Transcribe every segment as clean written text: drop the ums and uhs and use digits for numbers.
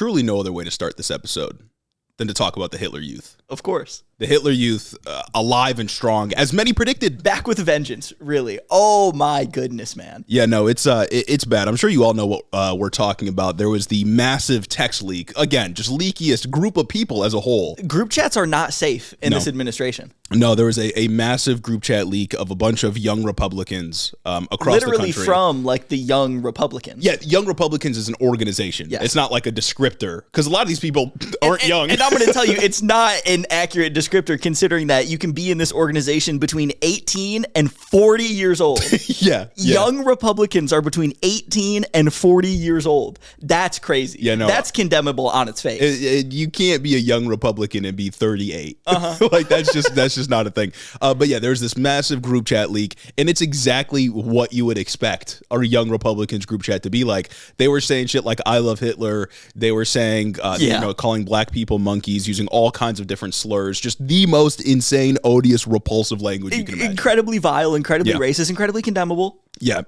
truly no other way to start this episode than to talk about the Hitler Youth. Of course. The Hitler Youth, alive and strong, as many predicted. Back with a vengeance, really. Oh, my goodness, man. Yeah, no, it's bad. I'm sure you all know what we're talking about. There was the massive text leak. Again, just leakiest group of people as a whole. Group chats are not safe in this administration. No, there was a massive group chat leak of a bunch of young Republicans across the country. Literally from, like, the Young Republicans. Yeah, Young Republicans is an organization. Yes. It's not like a descriptor, because a lot of these people aren't young. And I'm going to tell you, it's not an accurate descriptor, considering that you can be in this organization between 18 and 40 years old. Yeah. Young Republicans are between 18 and 40 years old. That's crazy. Yeah, no. That's condemnable on its face. You can't be a young Republican and be 38. Like, that's just not a thing. But yeah, there's this massive group chat leak, and it's exactly what you would expect our Young Republicans group chat to be like. They were saying shit like, I love Hitler. They were saying, calling black people monkeys, using all kinds of different slurs, just the most insane, odious, repulsive language you can imagine. Incredibly vile, incredibly racist, incredibly condemnable. Yeah.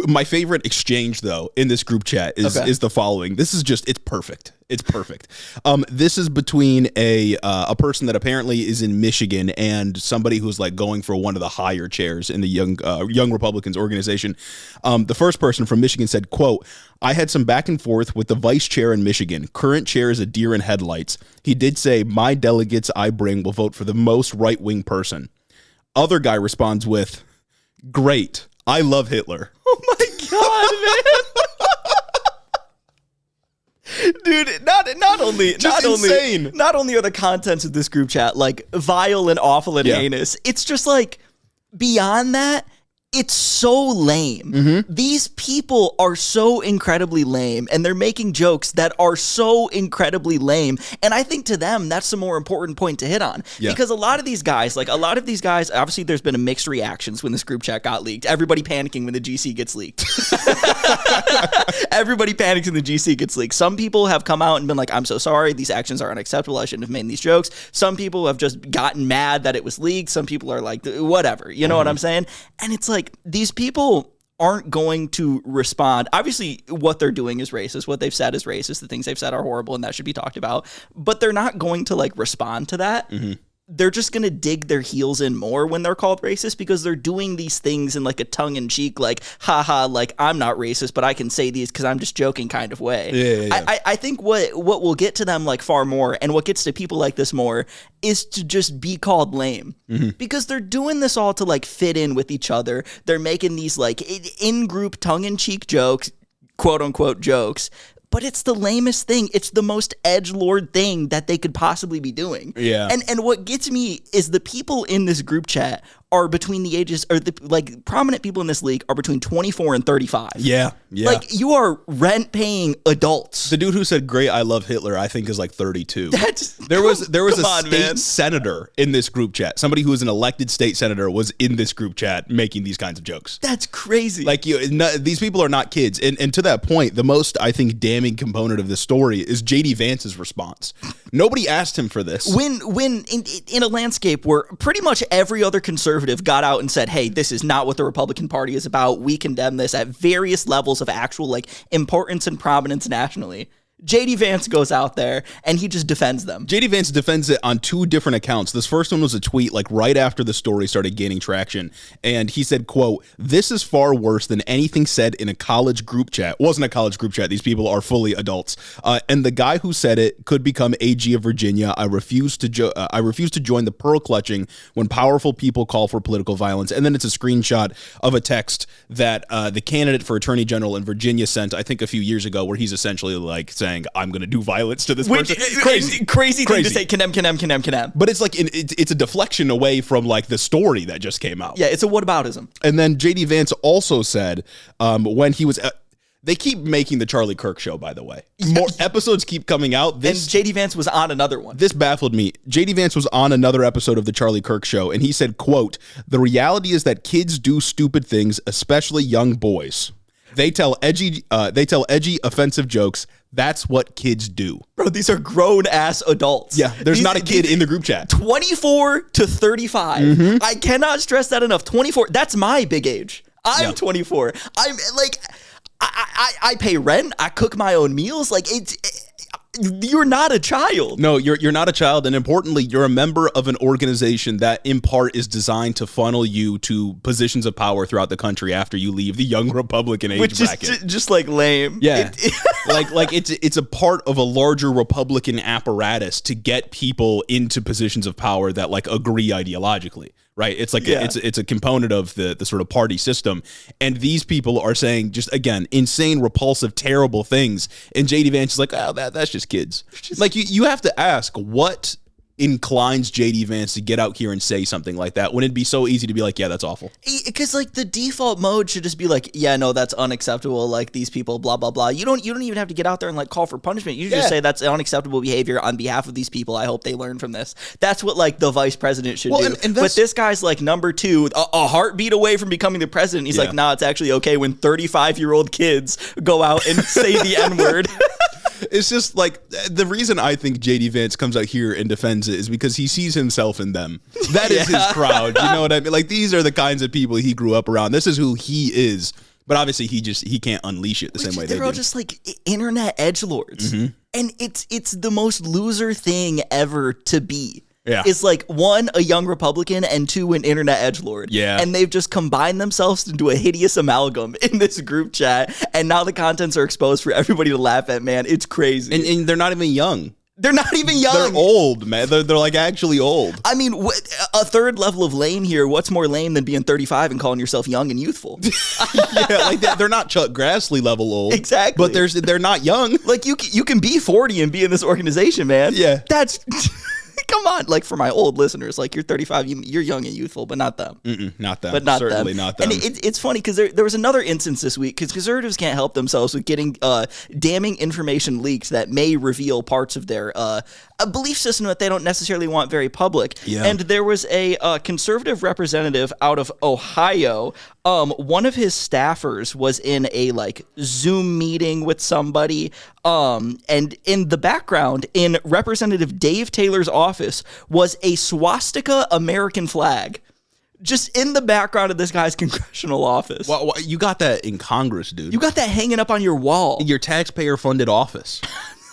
My favorite exchange, though, in this group chat is the following. This is just, it's perfect. It's perfect. This is between a person that apparently is in Michigan and somebody who's like going for one of the higher chairs in the Young Republicans organization. The first person from Michigan said, quote, I had some back and forth with the vice chair in Michigan. Current chair is a deer in headlights. He did say, my delegates I bring will vote for the most right-wing person. Other guy responds with, great. I love Hitler. Oh my God, man. Dude, not only are the contents of this group chat like vile and awful and heinous, it's just like beyond that, it's so lame. These people are so incredibly lame, and they're making jokes that are so incredibly lame. And I think to them, that's the more important point to hit on. Because a lot of these guys, obviously there's been a mixed reactions when this group chat got leaked. Everybody panicking when the GC gets leaked. Everybody panics when the GC gets leaked. Some people have come out and been like, I'm so sorry. These actions are unacceptable. I shouldn't have made these jokes. Some people have just gotten mad that it was leaked. Some people are like, whatever. You know what I'm saying? And it's like, these people aren't going to respond. Obviously, what they're doing is racist. What they've said is racist. The things they've said are horrible, and that should be talked about. But they're not going to like respond to that. They're just going to dig their heels in more when they're called racist, because they're doing these things in like a tongue-in-cheek, like, haha, like, I'm not racist, but I can say these because I'm just joking kind of way. Yeah. I think what will get to them like far more, and what gets to people like this more, is to just be called lame. Because they're doing this all to like fit in with each other. They're making these like in-group tongue-in-cheek jokes, quote-unquote jokes, but it's the lamest thing. It's the most edgelord thing that they could possibly be doing. Yeah. And what gets me is the people in this group chat are between the ages, or the like prominent people in this league are between 24 and 35. Yeah. Like, you are rent-paying adults. The dude who said, great, I love Hitler, I think is like 32. There was a state senator in this group chat. Somebody who was an elected state senator was in this group chat making these kinds of jokes. That's crazy. Like, these people are not kids. And to that point, the most, I think, damning component of this story is J.D. Vance's response. Nobody asked him for this. When in a landscape where pretty much every other conservative got out and said, hey, this is not what the Republican Party is about. We condemn this at various levels of actual like importance and prominence nationally. J.D. Vance goes out there and he just defends them. J.D. Vance defends it on two different accounts. This first one was a tweet like right after the story started gaining traction. And he said, quote, this is far worse than anything said in a college group chat. It wasn't a college group chat. These people are fully adults. And the guy who said it could become AG of Virginia. I refuse to join the pearl clutching when powerful people call for political violence. And then it's a screenshot of a text that the candidate for attorney general in Virginia sent, I think a few years ago, where he's essentially like saying, I'm going to do violence to this person. Crazy thing to say, condemn. But it's like, it's a deflection away from like the story that just came out. Yeah, it's a whataboutism. And then J.D. Vance also said when he was... they keep making the Charlie Kirk show, by the way. More episodes keep coming out. And J.D. Vance was on another one. This baffled me. J.D. Vance was on another episode of the Charlie Kirk show, and he said, quote, the reality is that kids do stupid things, especially young boys. They tell edgy, offensive jokes. That's what kids do. Bro, these are grown-ass adults. Yeah, there's not a kid in the group chat. 24 to 35. I cannot stress that enough. 24, that's my big age. I'm 24. I'm like, I pay rent. I cook my own meals. Like, You're not a child. No, you're not a child, and importantly, you're a member of an organization that, in part, is designed to funnel you to positions of power throughout the country after you leave the young Republican age bracket. Which is just like lame. Yeah, like it's a part of a larger Republican apparatus to get people into positions of power that like agree ideologically. Right, it's like it's a component of the sort of party system, and these people are saying just again insane, repulsive, terrible things, and JD Vance is like, oh, that's just kids. Like you have to ask what inclines JD Vance to get out here and say something like that when it'd be so easy to be like, yeah, that's awful. Because like the default mode should just be like, yeah, no, that's unacceptable. Like these people, blah blah blah. You don't even have to get out there and like call for punishment. You just say that's unacceptable behavior on behalf of these people. I hope they learn from this. That's what like the vice president should do. But this guy's like number 2, a heartbeat away from becoming the president. He's like, nah, it's actually okay when 35-year-old kids go out and say the N-word. It's just like the reason I think JD Vance comes out here and defends it is because he sees himself in them. That is his crowd. You know what I mean? Like these are the kinds of people he grew up around. This is who he is. But obviously he can't unleash it the same way they do. They're all just like internet edgelords. Mm-hmm. And it's the most loser thing ever to be. Yeah. It's like 1, a young Republican, and 2, an internet edgelord. Yeah. And they've just combined themselves into a hideous amalgam in this group chat. And now the contents are exposed for everybody to laugh at, man. It's crazy. And they're not even young. They're not even young. They're old, man. They're like actually old. I mean, a third level of lame here. What's more lame than being 35 and calling yourself young and youthful? Yeah, like they're not Chuck Grassley level old. Exactly. But they're not young. Like you can be 40 and be in this organization, man. Yeah. That's... Come on, like for my old listeners, like you're 35, you're young and youthful, but not them. Not them. But not Certainly them. not them. And it's funny because there was another instance this week because conservatives can't help themselves with getting damning information leaked that may reveal parts of their a belief system that they don't necessarily want very public. Yeah. And there was a conservative representative out of Ohio. One of his staffers was in a like Zoom meeting with somebody. And in the background, in Representative Dave Taylor's office, was a swastika American flag. Just in the background of this guy's congressional office. Well, you got that in Congress, dude. You got that hanging up on your wall. In your taxpayer-funded office.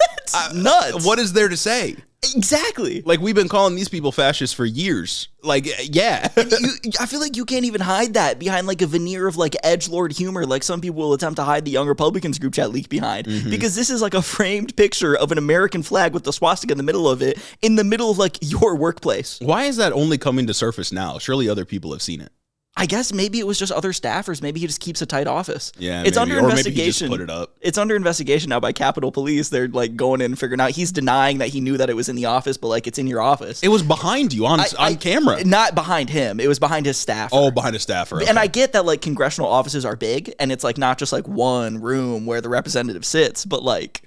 That's nuts. What is there to say? Exactly. Like, we've been calling these people fascists for years. Like, yeah. I feel like you can't even hide that behind, like, a veneer of, like, edgelord humor, like some people will attempt to hide the Young Republicans group chat leak behind. Mm-hmm. Because this is, like, a framed picture of an American flag with the swastika in the middle of it, in the middle of, like, your workplace. Why is that only coming to surface now? Surely other people have seen it. I guess maybe it was just other staffers. Maybe he just keeps a tight office. Yeah, it's maybe. under investigation. Maybe he just put it up. It's under investigation now by Capitol Police. They're like going in and figuring out. He's denying that he knew that it was in the office, but like it's in your office. It was behind you on camera. Not behind him. It was behind his staffer. Oh, behind a staffer. Okay. And I get that like congressional offices are big, and it's like not just like one room where the representative sits, but like.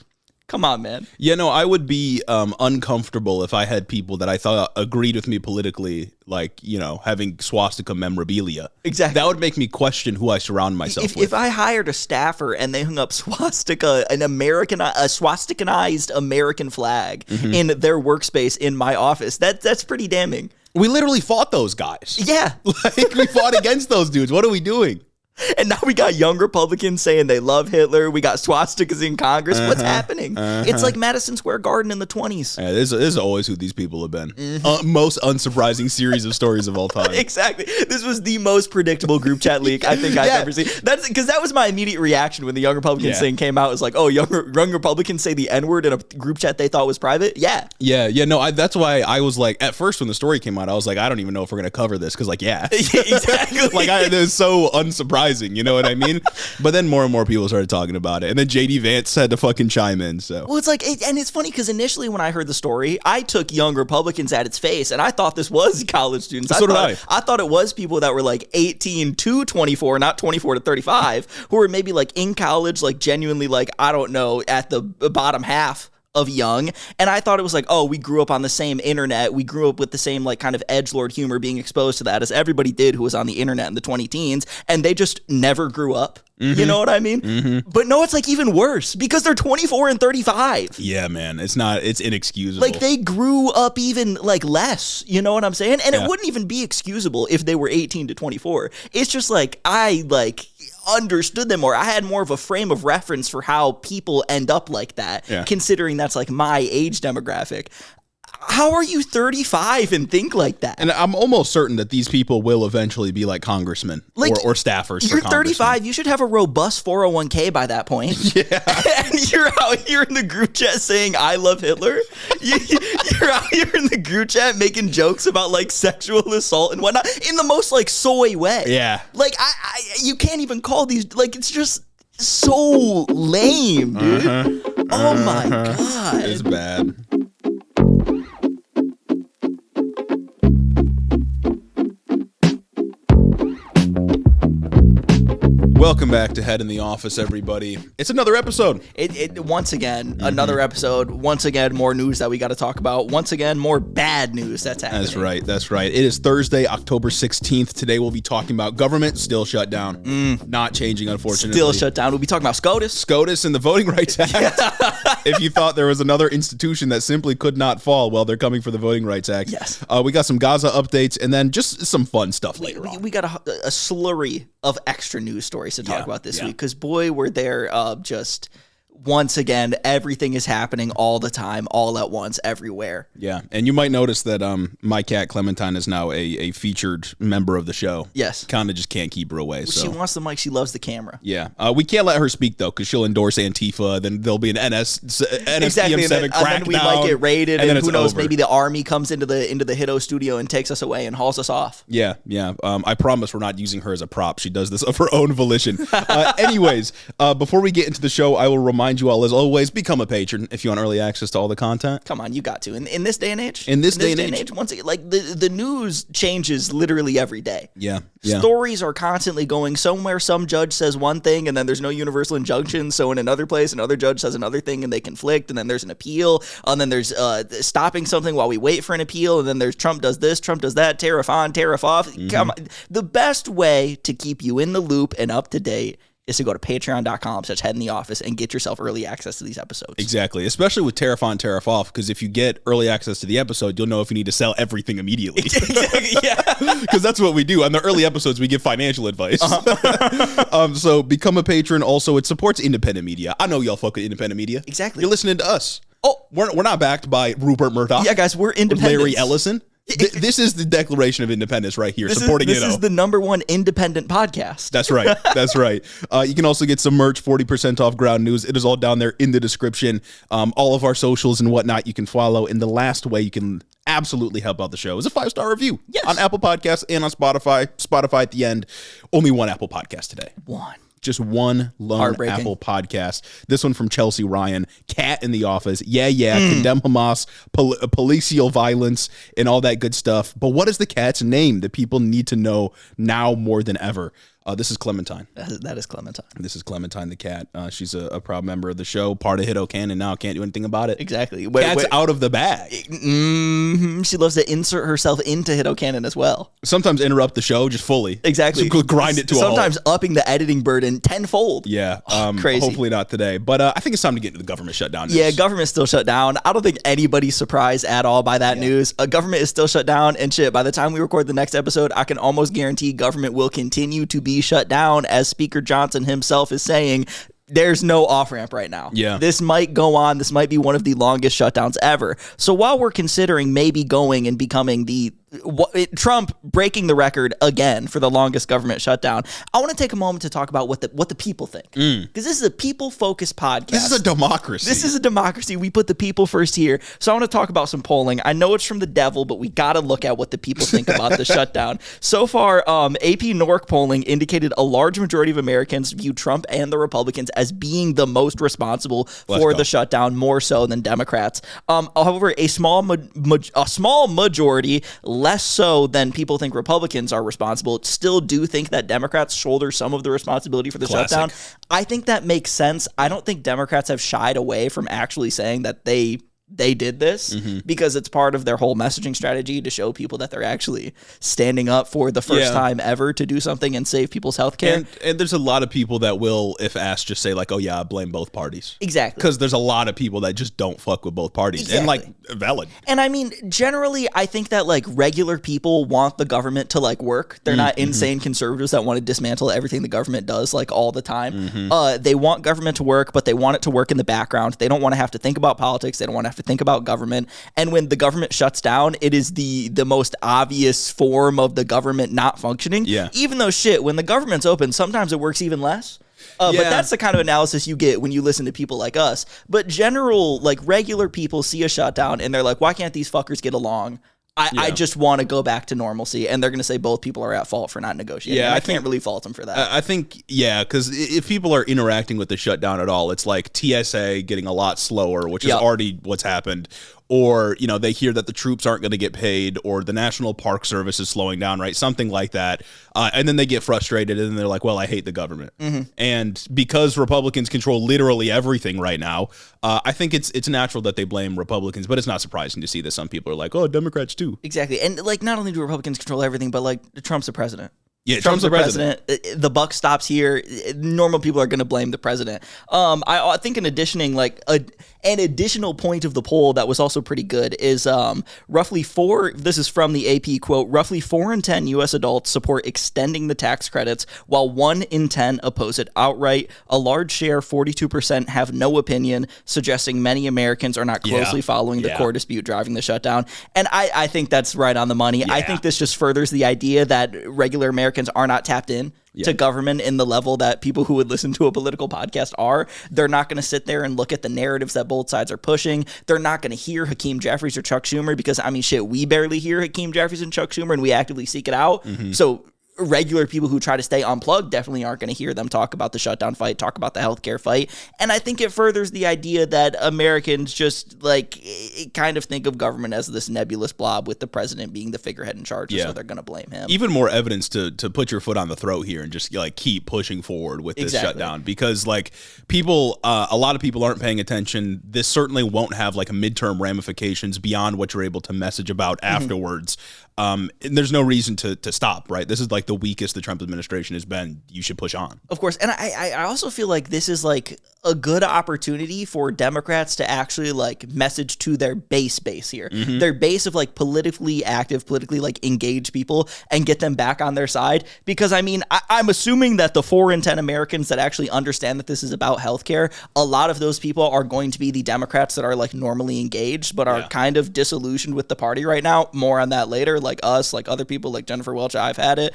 Come on, man. Yeah, no, I would be uncomfortable if I had people that I thought agreed with me politically, like, you know, having swastika memorabilia. Exactly. That would make me question who I surround myself with. If I hired a staffer and they hung up swastika, a swastikanized American flag in their workspace in my office, that's pretty damning. We literally fought those guys. Yeah. Like, we fought against those dudes. What are we doing? And now we got young Republicans saying they love Hitler. We got swastikas in Congress. What's happening? It's like Madison Square Garden in the 20s. Yeah, this is always who these people have been. Most unsurprising series of stories of all time. Exactly. This was the most predictable group chat leak I think I've ever seen. That's because that was my immediate reaction when the young Republicans thing came out. It was like, oh, young Republicans say the N-word in a group chat they thought was private? Yeah. No, that's why I was like, at first when the story came out, I was like, I don't even know if we're going to cover this because like, exactly. Like, it was so unsurprising. You know what I mean? But then more and more people started talking about it. And then JD Vance had to fucking chime in. So, well, it's like, and it's funny because initially when I heard the story, I took young Republicans at its face and I thought this was college students. So did I. I thought it was people that were like 18 to 24, not 24 to 35, who were maybe like in college, like genuinely like, I don't know, at the bottom half of young. And I thought it was like, oh, we grew up on the same internet. We grew up with the same like kind of edgelord humor being exposed to that as everybody did who was on the internet in the 20 teens. And they just never grew up. You know what I mean? But no, it's like even worse because they're 24 and 35. Yeah, man. It's inexcusable. Like they grew up even like less, you know what I'm saying? And it wouldn't even be excusable if they were 18 to 24. It's just like I like understood them more. I had more of a frame of reference for how people end up like that, considering that's like my age demographic. How are you 35 and think like that? And I'm almost certain that these people will eventually be like congressmen or staffers. You're 35. You should have a robust 401k by that point. Yeah. And you're out here in the group chat saying, I love Hitler. You're out here in the group chat making jokes about like sexual assault and whatnot in the most like soy way. Yeah. Like you can't even call these, like it's just so lame, dude. Oh my God. It's bad. Welcome back to Head in the Office, everybody. It's another episode. Once again, another episode. Once again, more news that we got to talk about. Once again, more bad news that's happening. That's right. It is Thursday, October 16th. Today we'll be talking about government still shut down. Not changing, unfortunately. Still shut down. We'll be talking about SCOTUS. SCOTUS and the Voting Rights Act. If you thought there was another institution that simply could not fall, well, they're coming for the Voting Rights Act. Yes. We got some Gaza updates and then just some fun stuff later on. We got a slurry of extra news stories to talk about this week because boy, we're there just once again, everything is happening all the time, all at once, everywhere. Yeah, and you might notice that my cat Clementine is now a featured member of the show. Yes. Kind of just can't keep her away. So. She wants the mic. She loves the camera. Yeah. We can't let her speak, though, because she'll endorse Antifa. Then there'll be an NSPM7 exactly. crackdown. And then we might get raided, and who knows, over. maybe the army comes into the Hiddo studio and takes us away and hauls us off. Yeah. I promise we're not using her as a prop. She does this of her own volition. Anyways, before we get into the show, I will remind you all, as always, become a patron if you want early access to all the content. Come on, you got to. In this day and age? In this day and age. Once again, like the news changes literally every day. Yeah. Stories are constantly going somewhere. Some judge says one thing and then there's no universal injunction. So in another place, another judge says another thing and they conflict. And then there's an appeal. And then there's stopping something while we wait for an appeal. And then there's Trump does this, Trump does that, tariff on, tariff off. Come on. The best way to keep you in the loop and up to date is to go to patreon.com/head in the office and get yourself early access to these episodes. Exactly. Especially with tariff on, tariff off, because if you get early access to the episode, you'll know if you need to sell everything immediately. Yeah. Because that's what we do. On the early episodes, we give financial advice. So become a patron. Also, it supports independent media. I know y'all fuck with independent media. Exactly. You're listening to us. Oh, we're not backed by Rupert Murdoch. Yeah, guys, we're independent. Larry Ellison. This is the Declaration of Independence right here, supporting This is the #1 independent podcast. That's right. That's right. You can also get some merch, 40% off Ground News. It is all down there in the description. All of our socials and whatnot you can follow. And the last way you can absolutely help out the show is a 5-star review on Apple Podcasts and on Spotify. Spotify at the end. Only one Apple Podcast today. Just one lone Apple podcast. This one from Chelsea Ryan. Cat in the Office. Condemn Hamas, policial violence, and all that good stuff. But what is the cat's name that people need to know now more than ever? This is Clementine. That is Clementine. This is Clementine the cat. She's a proud member of the show, part of Hiddo Canon now, can't do anything about it. Exactly. Cat's out of the bag. She loves to insert herself into Hiddo Canon as well. Sometimes interrupt the show just fully. Exactly. So grind it to a halt. Sometimes upping the editing burden tenfold. Yeah. Crazy. Hopefully not today. But I think it's time to get into the government shutdown news. Yeah, government's still shut down. I don't think anybody's surprised at all by that news. Government is still shut down, and shit, by the time we record the next episode, I can almost guarantee government will continue to be shut down, as Speaker Johnson himself is saying. There's no off-ramp right now. Yeah. This might go on. This might be one of the longest shutdowns ever. So while we're considering maybe going and becoming Trump breaking the record again for the longest government shutdown, I want to take a moment to talk about what the people think. Because this is a people-focused podcast. This is a democracy. We put the people first here. So I want to talk about some polling. I know it's from the devil, but we got to look at what the people think about the shutdown. So far, AP NORC polling indicated a large majority of Americans view Trump and the Republicans as being the most responsible for the shutdown, more so than Democrats. However, a small majority, less so than people think Republicans are responsible, still do think that Democrats shoulder some of the responsibility for the shutdown. I think that makes sense. I don't think Democrats have shied away from actually saying that they they did this because it's part of their whole messaging strategy to show people that they're actually standing up for the first time ever to do something and save people's health care. And there's a lot of people that will, if asked, just say like, oh yeah, I blame both parties. Exactly. Because there's a lot of people that just don't fuck with both parties. Exactly. And like, valid. And I mean, generally, I think that like regular people want the government to like work. They're not insane conservatives that want to dismantle everything the government does like all the time. They want government to work, but they want it to work in the background. They don't want to have to think about politics. They don't want to have to think about government. And when the government shuts down, it is the most obvious form of the government not functioning. Yeah. Even though when the government's open, sometimes it works even less. But that's the kind of analysis you get when you listen to people like us. But regular people see a shutdown and they're like, why can't these fuckers get along? I just want to go back to normalcy, and they're going to say both people are at fault for not negotiating. Yeah, I can't really fault them for that. I think, because if people are interacting with the shutdown at all, it's like TSA getting a lot slower, which is already what's happened. Or, they hear that the troops aren't going to get paid, or the National Park Service is slowing down, right? Something like that. And then they get frustrated, and they're like, well, I hate the government. And because Republicans control literally everything right now, I think it's natural that they blame Republicans, but it's not surprising to see that some people are like, oh, Democrats too. Exactly. And like, not only do Republicans control everything, but like Trump's the president. Yeah, Trump's the president. The buck stops here. Normal people are going to blame the president. I think an additional point of the poll that was also pretty good is roughly this is from the AP quote, roughly 4 in 10 U.S. adults support extending the tax credits, while 1 in 10 oppose it outright. A large share, 42%, have no opinion, suggesting many Americans are not closely following the core dispute driving the shutdown. And I think that's right on the money. I think this just furthers the idea that regular Americans are not tapped in to government in the level that people who would listen to a political podcast are. They're not going to sit there and look at the narratives that both sides are pushing. They're not going to hear Hakeem Jeffries or Chuck Schumer because, I mean, shit, we barely hear Hakeem Jeffries and Chuck Schumer, and we actively seek it out. So regular people who try to stay unplugged definitely aren't going to hear them talk about the shutdown fight, talk about the healthcare fight. And I think it furthers the idea that Americans just like kind of think of government as this nebulous blob with the president being the figurehead in charge, so they're going to blame him. Even more evidence to put your foot on the throat here and just like keep pushing forward with this shutdown, because like people, a lot of people aren't paying attention. This certainly won't have like a midterm ramifications beyond what you're able to message about afterwards. And there's no reason to stop, right? This is like the weakest the Trump administration has been. You should push on. Of course. And I also feel like this is like a good opportunity for Democrats to actually like message to their base here. Their base of like politically active, politically like engaged people, and get them back on their side. Because I mean, I'm assuming that the 4 in 10 Americans that actually understand that this is about healthcare, a lot of those people are going to be the Democrats that are like normally engaged, but are kind of disillusioned with the party right now. More on that later. Like us, like other people, like Jennifer Welch, I've had it.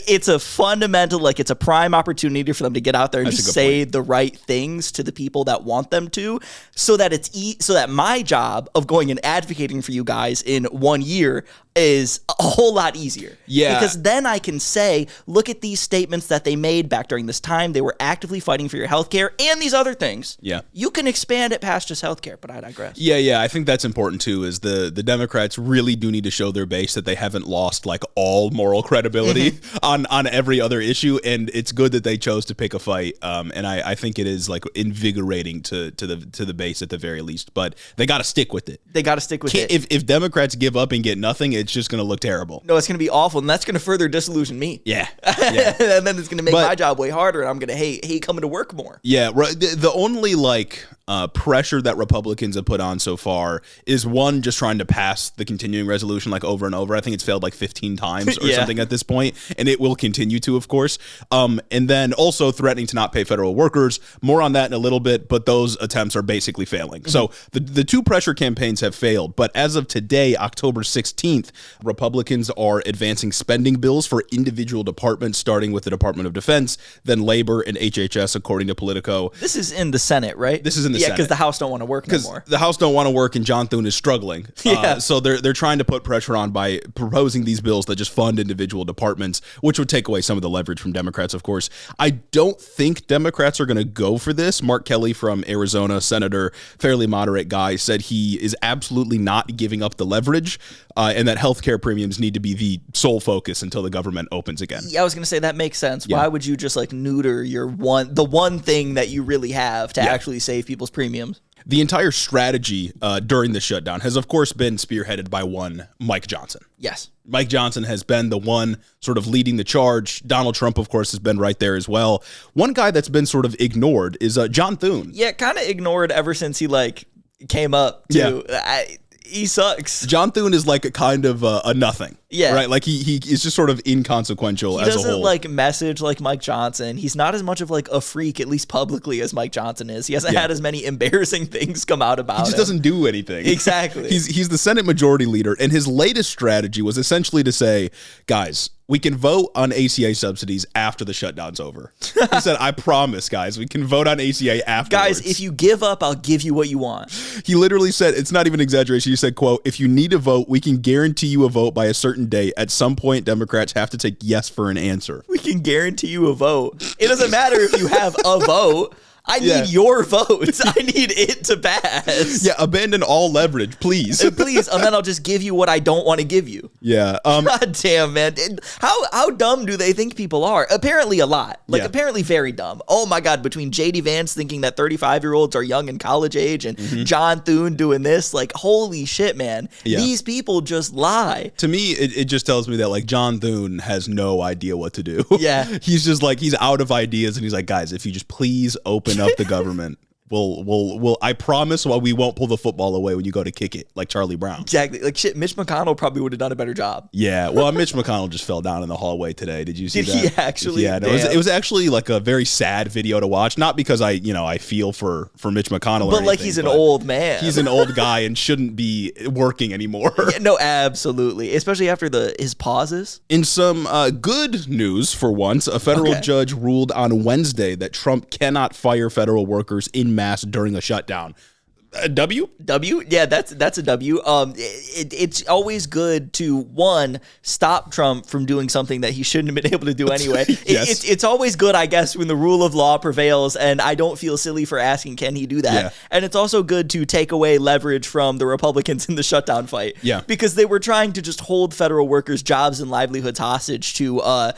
It's a fundamental, like it's a prime opportunity for them to get out there and just say the right things to the people that want them to, so that so that my job of going and advocating for you guys in 1 year is a whole lot easier. Yeah. Because then I can say, look at these statements that they made back during this time. They were actively fighting for your healthcare and these other things. Yeah. You can expand it past just healthcare, but I digress. Yeah. I think that's important too, is the Democrats really do need to show their base that they haven't lost like all moral credibility on every other issue. And it's good that they chose to pick a fight. And I think it is like invigorating to the base at the very least, but they got to stick with it. If Democrats give up and get nothing, it's just going to look terrible. No, it's going to be awful, and that's going to further disillusion me. Yeah. And then it's going to make my job way harder, and I'm going to hate coming to work more. Yeah, the only like pressure that Republicans have put on so far is one, just trying to pass the continuing resolution like over and over. I think it's failed like 15 times or something at this point, and it will continue to, of course. And then also threatening to not pay federal workers. More on that in a little bit, but those attempts are basically failing. So the two pressure campaigns have failed, but as of today, October 16th, Republicans are advancing spending bills for individual departments, starting with the Department of Defense, then Labor and HHS, according to Politico. This is in the Senate, right? This is in the Senate. Yeah, because the House don't want to work no more. The House don't want to work, and John Thune is struggling. So they're trying to put pressure on by proposing these bills that just fund individual departments, which would take away some of the leverage from Democrats, of course. I don't think Democrats are going to go for this. Mark Kelly from Arizona, senator, fairly moderate guy, said he is absolutely not giving up the leverage, and that healthcare premiums need to be the sole focus until the government opens again. Yeah, I was going to say that makes sense. Why would you just like neuter the one thing that you really have to actually save people's premiums? The entire strategy during the shutdown has, of course, been spearheaded by one Mike Johnson. Yes. Mike Johnson has been the one sort of leading the charge. Donald Trump, of course, has been right there as well. One guy that's been sort of ignored is John Thune. Yeah, kind of ignored ever since he came up too. Yeah. He sucks. John Thune is like a kind of a nothing. Yeah. Right? Like he is just sort of inconsequential as a whole. He doesn't like message like Mike Johnson. He's not as much of like a freak, at least publicly, as Mike Johnson is. He hasn't had as many embarrassing things come out about him. He just doesn't do anything. Exactly. He's the Senate Majority Leader, and his latest strategy was essentially to say, guys, we can vote on ACA subsidies after the shutdown's over. He said, I promise, guys, we can vote on ACA afterwards. Guys, if you give up, I'll give you what you want. He literally said, it's not even exaggeration. He said, quote, if you need a vote, we can guarantee you a vote by a certain date. At some point, Democrats have to take yes for an answer. We can guarantee you a vote. It doesn't matter if you have a vote. I need your votes. I need it to pass. Yeah, abandon all leverage, please. Please, and then I'll just give you what I don't want to give you. Yeah. God damn, man. How dumb do they think people are? Apparently a lot. Apparently very dumb. Oh my God, between J.D. Vance thinking that 35-year-olds are young and college age and John Thune doing this, like, holy shit, man. Yeah. These people just lie. To me, it just tells me that, like, John Thune has no idea what to do. Yeah. He's just like, he's out of ideas, and he's like, guys, if you just please open up the government, we'll I promise we won't pull the football away when you go to kick it like Charlie Brown. Exactly. Like shit, Mitch McConnell probably would have done a better job. Yeah. Well, Mitch McConnell just fell down in the hallway today. Did you see that? Did he actually? Yeah. No, it was actually like a very sad video to watch. Not because I feel for Mitch McConnell, but like he's an old man. He's an old guy and shouldn't be working anymore. Yeah, no, absolutely. Especially after his pauses. In some good news for once, a federal judge ruled on Wednesday that Trump cannot fire federal workers in mass during a shutdown. A W? Yeah, that's a W. It's always good to, one, stop Trump from doing something that he shouldn't have been able to do anyway. Yes. It's always good, I guess, when the rule of law prevails, and I don't feel silly for asking, can he do that? Yeah. And it's also good to take away leverage from the Republicans in the shutdown fight. Yeah. Because they were trying to just hold federal workers' jobs and livelihoods hostage to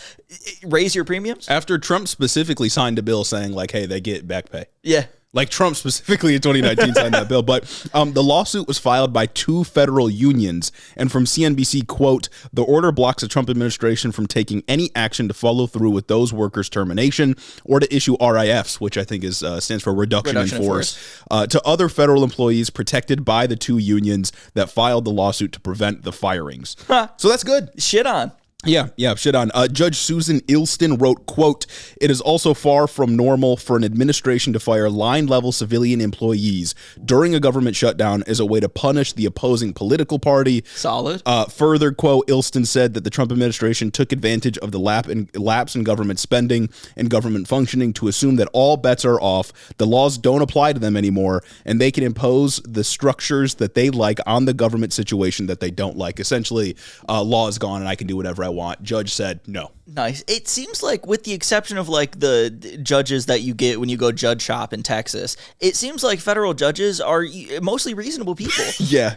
raise your premiums. After Trump specifically signed a bill saying, like, hey, they get back pay. Yeah. Like Trump specifically in 2019 signed that bill. But the lawsuit was filed by two federal unions. And from CNBC, quote, the order blocks the Trump administration from taking any action to follow through with those workers' termination or to issue RIFs, which I think stands for reduction in force, to other federal employees protected by the two unions that filed the lawsuit to prevent the firings. So that's good. Shit on. Yeah, shit on. Judge Susan Ilston wrote, quote, it is also far from normal for an administration to fire line-level civilian employees during a government shutdown as a way to punish the opposing political party. Solid. Further, quote, Ilston said that the Trump administration took advantage of the lapse in government spending and government functioning to assume that all bets are off, the laws don't apply to them anymore, and they can impose the structures that they like on the government situation that they don't like. Essentially, law is gone and I can do whatever I want. Judge said no. Nice. It seems like, with the exception of like the judges that you get when you go judge shop in Texas, it seems like federal judges are mostly reasonable people. Yeah.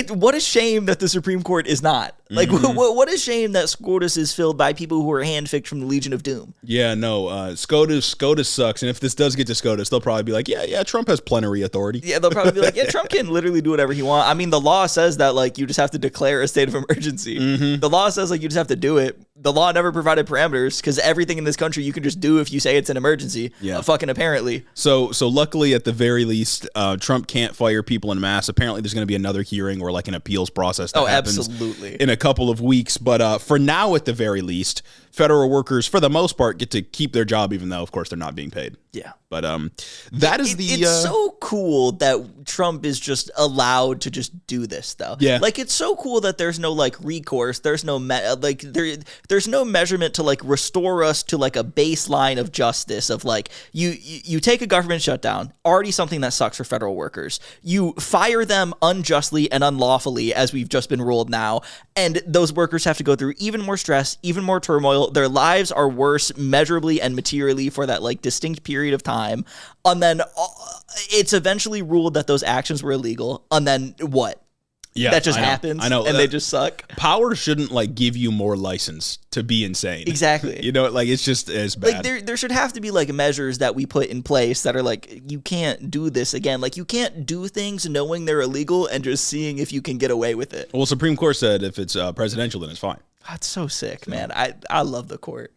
What a shame that the Supreme Court is not. Like, what a shame that SCOTUS is filled by people who are handpicked from the Legion of Doom. Yeah, no, SCOTUS sucks. And if this does get to SCOTUS, they'll probably be like, yeah, Trump has plenary authority. Yeah, they'll probably be like, yeah, Trump can literally do whatever he wants. I mean, the law says that, like, you just have to declare a state of emergency. The law says, like, you just have to do it. The law never provided parameters because everything in this country you can just do if you say it's an emergency. Yeah. Fucking apparently. So luckily, at the very least, Trump can't fire people en masse. Apparently, there's going to be another hearing or like an appeals process that happens absolutely. In a couple of weeks. But for now, at the very least, federal workers, for the most part, get to keep their job, even though, of course, they're not being paid. Yeah. But that is it's so cool that Trump is just allowed to just do this, though. Yeah. Like, it's so cool that there's no, like, recourse. There's no, there's no measurement to, like, restore us to, like, a baseline of justice of, like, you take a government shutdown, already something that sucks for federal workers. You fire them unjustly and unlawfully, as we've just been ruled now, and those workers have to go through even more stress, even more turmoil. Their lives are worse measurably and materially for that, like, distinct period of time. And then it's eventually ruled that those actions were illegal. And then what? Yeah, that just happens. I know. And they just suck. Power shouldn't like give you more license to be insane. Exactly. You know, like it's just as bad. Like there should have to be like measures that we put in place that are like, you can't do this again. Like you can't do things knowing they're illegal and just seeing if you can get away with it. Well, Supreme Court said if it's presidential, then it's fine. That's so sick, man. I love the court.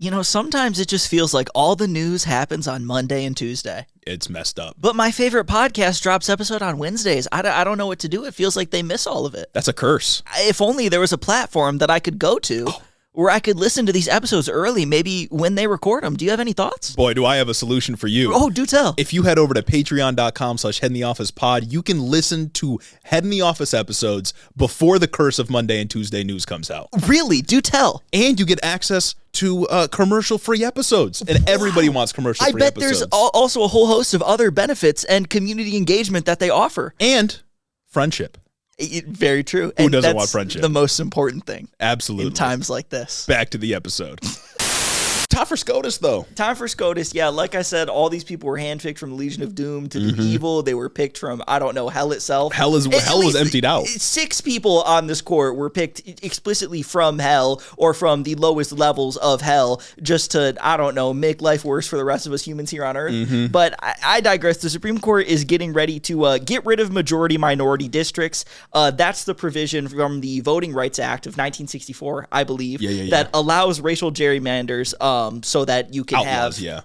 You know, sometimes it just feels like all the news happens on Monday and Tuesday. It's messed up. But my favorite podcast drops episode on Wednesdays. I don't know what to do. It feels like they miss all of it. That's a curse. If only there was a platform that I could go to where I could listen to these episodes early, maybe when they record them. Do you have any thoughts? Boy, do I have a solution for you. Oh, do tell. If you head over to patreon.com/headintheofficepod, you can listen to Head in the Office episodes before the curse of Monday and Tuesday news comes out. Really? Do tell. And you get access to commercial-free episodes. And everybody wants commercial-free episodes. I bet there's also a whole host of other benefits and community engagement that they offer. And friendship. Very true. Who doesn't want friendship? The most important thing. Absolutely. In times like this. Back to the episode. Time for SCOTUS, though. Time for SCOTUS. Yeah, like I said, all these people were handpicked from the Legion of Doom to the evil. They were picked from, I don't know, hell itself. Hell was emptied out. 6 people on this court were picked explicitly from hell or from the lowest levels of hell just to, I don't know, make life worse for the rest of us humans here on Earth. But I digress. The Supreme Court is getting ready to get rid of majority-minority districts. That's the provision from the Voting Rights Act of 1964, I believe, that allows racial gerrymanders so that you can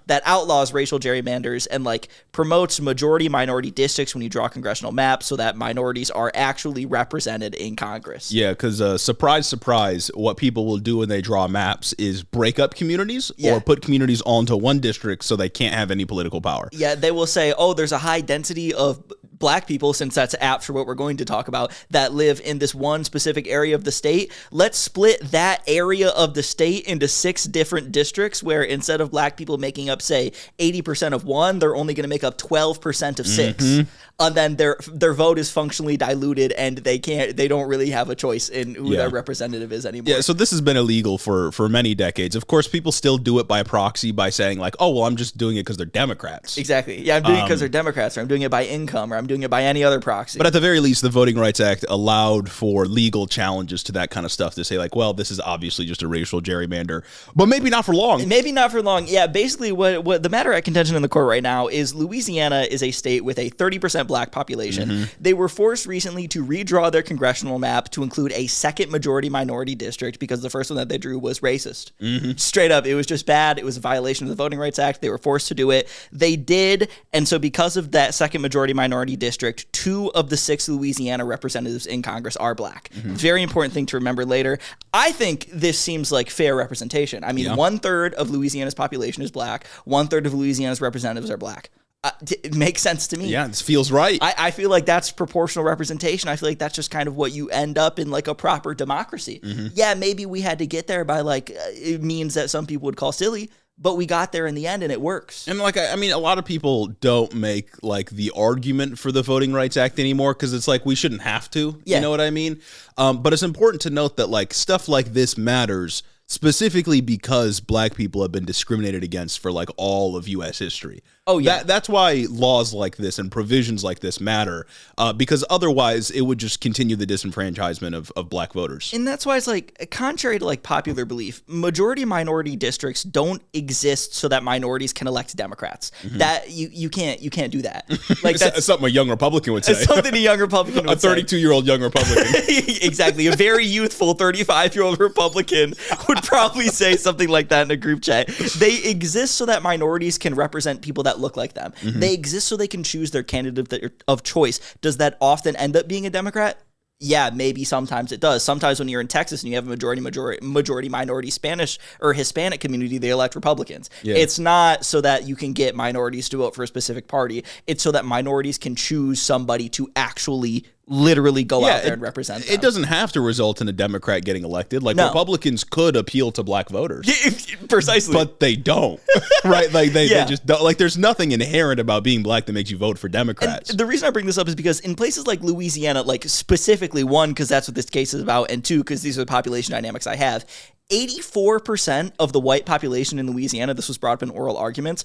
that outlaws racial gerrymanders and like promotes majority minority districts when you draw congressional maps so that minorities are actually represented in Congress. Yeah, because surprise, surprise, what people will do when they draw maps is break up communities or put communities onto one district so they can't have any political power. Yeah, they will say, oh, there's a high density of black people, since that's apt for what we're going to talk about, that live in this one specific area of the state. Let's split that area of the state into 6 different districts where instead of black people making up, say, 80% of one, they're only going to make up 12% of 6. And then their vote is functionally diluted and they don't really have a choice in who their representative is anymore. Yeah, so this has been illegal for many decades. Of course, people still do it by proxy by saying like, oh, well, I'm just doing it because they're Democrats. Exactly. Yeah, I'm doing it because they're Democrats, or I'm doing it by income, or I'm doing it by any other proxy. But at the very least, the Voting Rights Act allowed for legal challenges to that kind of stuff to say like, well, this is obviously just a racial gerrymander, but maybe not for long. Maybe not for long. Yeah, basically what the matter at contention in the court right now is Louisiana is a state with a 30% black population. They were forced recently to redraw their congressional map to include a second majority minority district because the first one that they drew was racist. Straight up, it was just bad. It was a violation of the Voting Rights Act. They were forced to do it. They did, and so because of that second majority minority district, 2 of the 6 Louisiana representatives in Congress are black. Very important thing to remember later. I think this seems like fair representation. I mean, 1/3 of Louisiana's population is black. 1/3 of Louisiana's representatives are black. It makes sense to me. Yeah, this feels right. I feel like that's proportional representation. I feel like that's just kind of what you end up in like a proper democracy. Yeah, maybe we had to get there by like means that some people would call silly, but we got there in the end and it works. And like, I mean, a lot of people don't make like the argument for the Voting Rights Act anymore because it's like we shouldn't have to. You know what I mean? But it's important to note that like stuff like this matters specifically because black people have been discriminated against for like all of U.S. history. Oh, yeah. That's why laws like this and provisions like this matter, because otherwise it would just continue the disenfranchisement of black voters. And that's why it's like, contrary to like popular belief, majority minority districts don't exist so that minorities can elect Democrats. That you can't do that. Like that's something a young Republican would say. Something a young Republican would say. A 32-year-old young Republican. Exactly. A very youthful 35-year-old Republican would probably say something like that in a group chat. They exist so that minorities can represent people that look like them. They exist so they can choose their candidate of choice. Does that often end up being a Democrat? Yeah, maybe sometimes it does. Sometimes when you're in Texas and you have a majority minority Spanish or Hispanic community, they elect Republicans. It's not so that you can get minorities to vote for a specific party. It's so that minorities can choose somebody to actually literally go out there and represent them. It doesn't have to result in a Democrat getting elected. Like Republicans could appeal to black voters. Precisely. But they don't. Right? Like they just don't. Like there's nothing inherent about being black that makes you vote for Democrats. And the reason I bring this up is because in places like Louisiana, like specifically, 1, because that's what this case is about, and 2, because these are the population dynamics I have, 84% of the white population in Louisiana, this was brought up in oral arguments,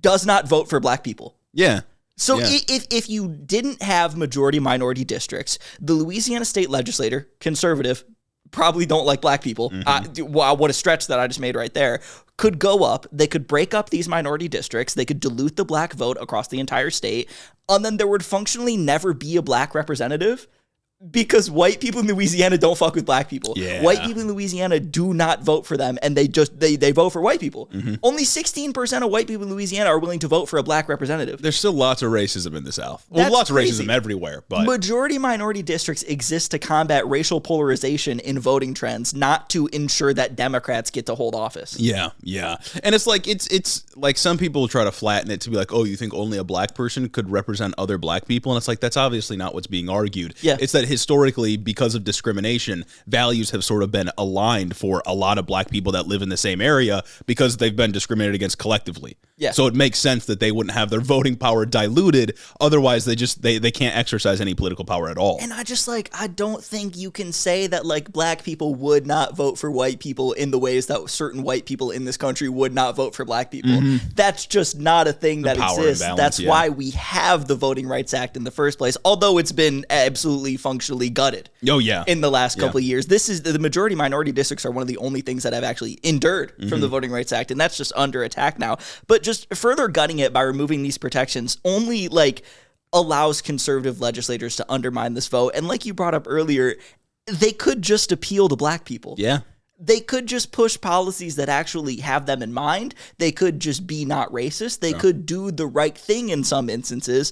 does not vote for black people. Yeah. So if you didn't have majority minority districts, the Louisiana state legislature, conservative, probably don't like black people. Wow, what a stretch that I just made right there. Could go up. They could break up these minority districts. They could dilute the black vote across the entire state. And then there would functionally never be a black representative. Because white people in Louisiana don't fuck with black people. Yeah. White people in Louisiana do not vote for them, and they vote for white people. Only 16% of white people in Louisiana are willing to vote for a black representative. There's still lots of racism in the South. Well, That's lots of crazy. racism everywhere, but Majority minority districts exist to combat racial polarization in voting trends, not to ensure that Democrats get to hold office. yeah. And it's like some people try to flatten it to be like, oh, you think only a black person could represent other black people? And it's like, that's obviously not what's being argued. Yeah. It's that historically, because of discrimination, values have sort of been aligned for a lot of black people that live in the same area because they've been discriminated against collectively. Yeah. So it makes sense that they wouldn't have their voting power diluted. Otherwise, they can't exercise any political power at all. And I don't think you can say that like black people would not vote for white people in the ways that certain white people in this country would not vote for black people. That's just not a thing that power exists. imbalance, That's yeah. why we have the Voting Rights Act in the first place, although it's been absolutely functionally gutted. Oh, yeah. In the last couple of years. This is the majority minority districts are one of the only things that have actually endured from the Voting Rights Act, and that's just under attack now. But just further gutting it by removing these protections only like allows conservative legislators to undermine this vote. And like you brought up earlier, they could just appeal to black people. Yeah. They could just push policies that actually have them in mind. They could just be not racist. They could do the right thing in some instances,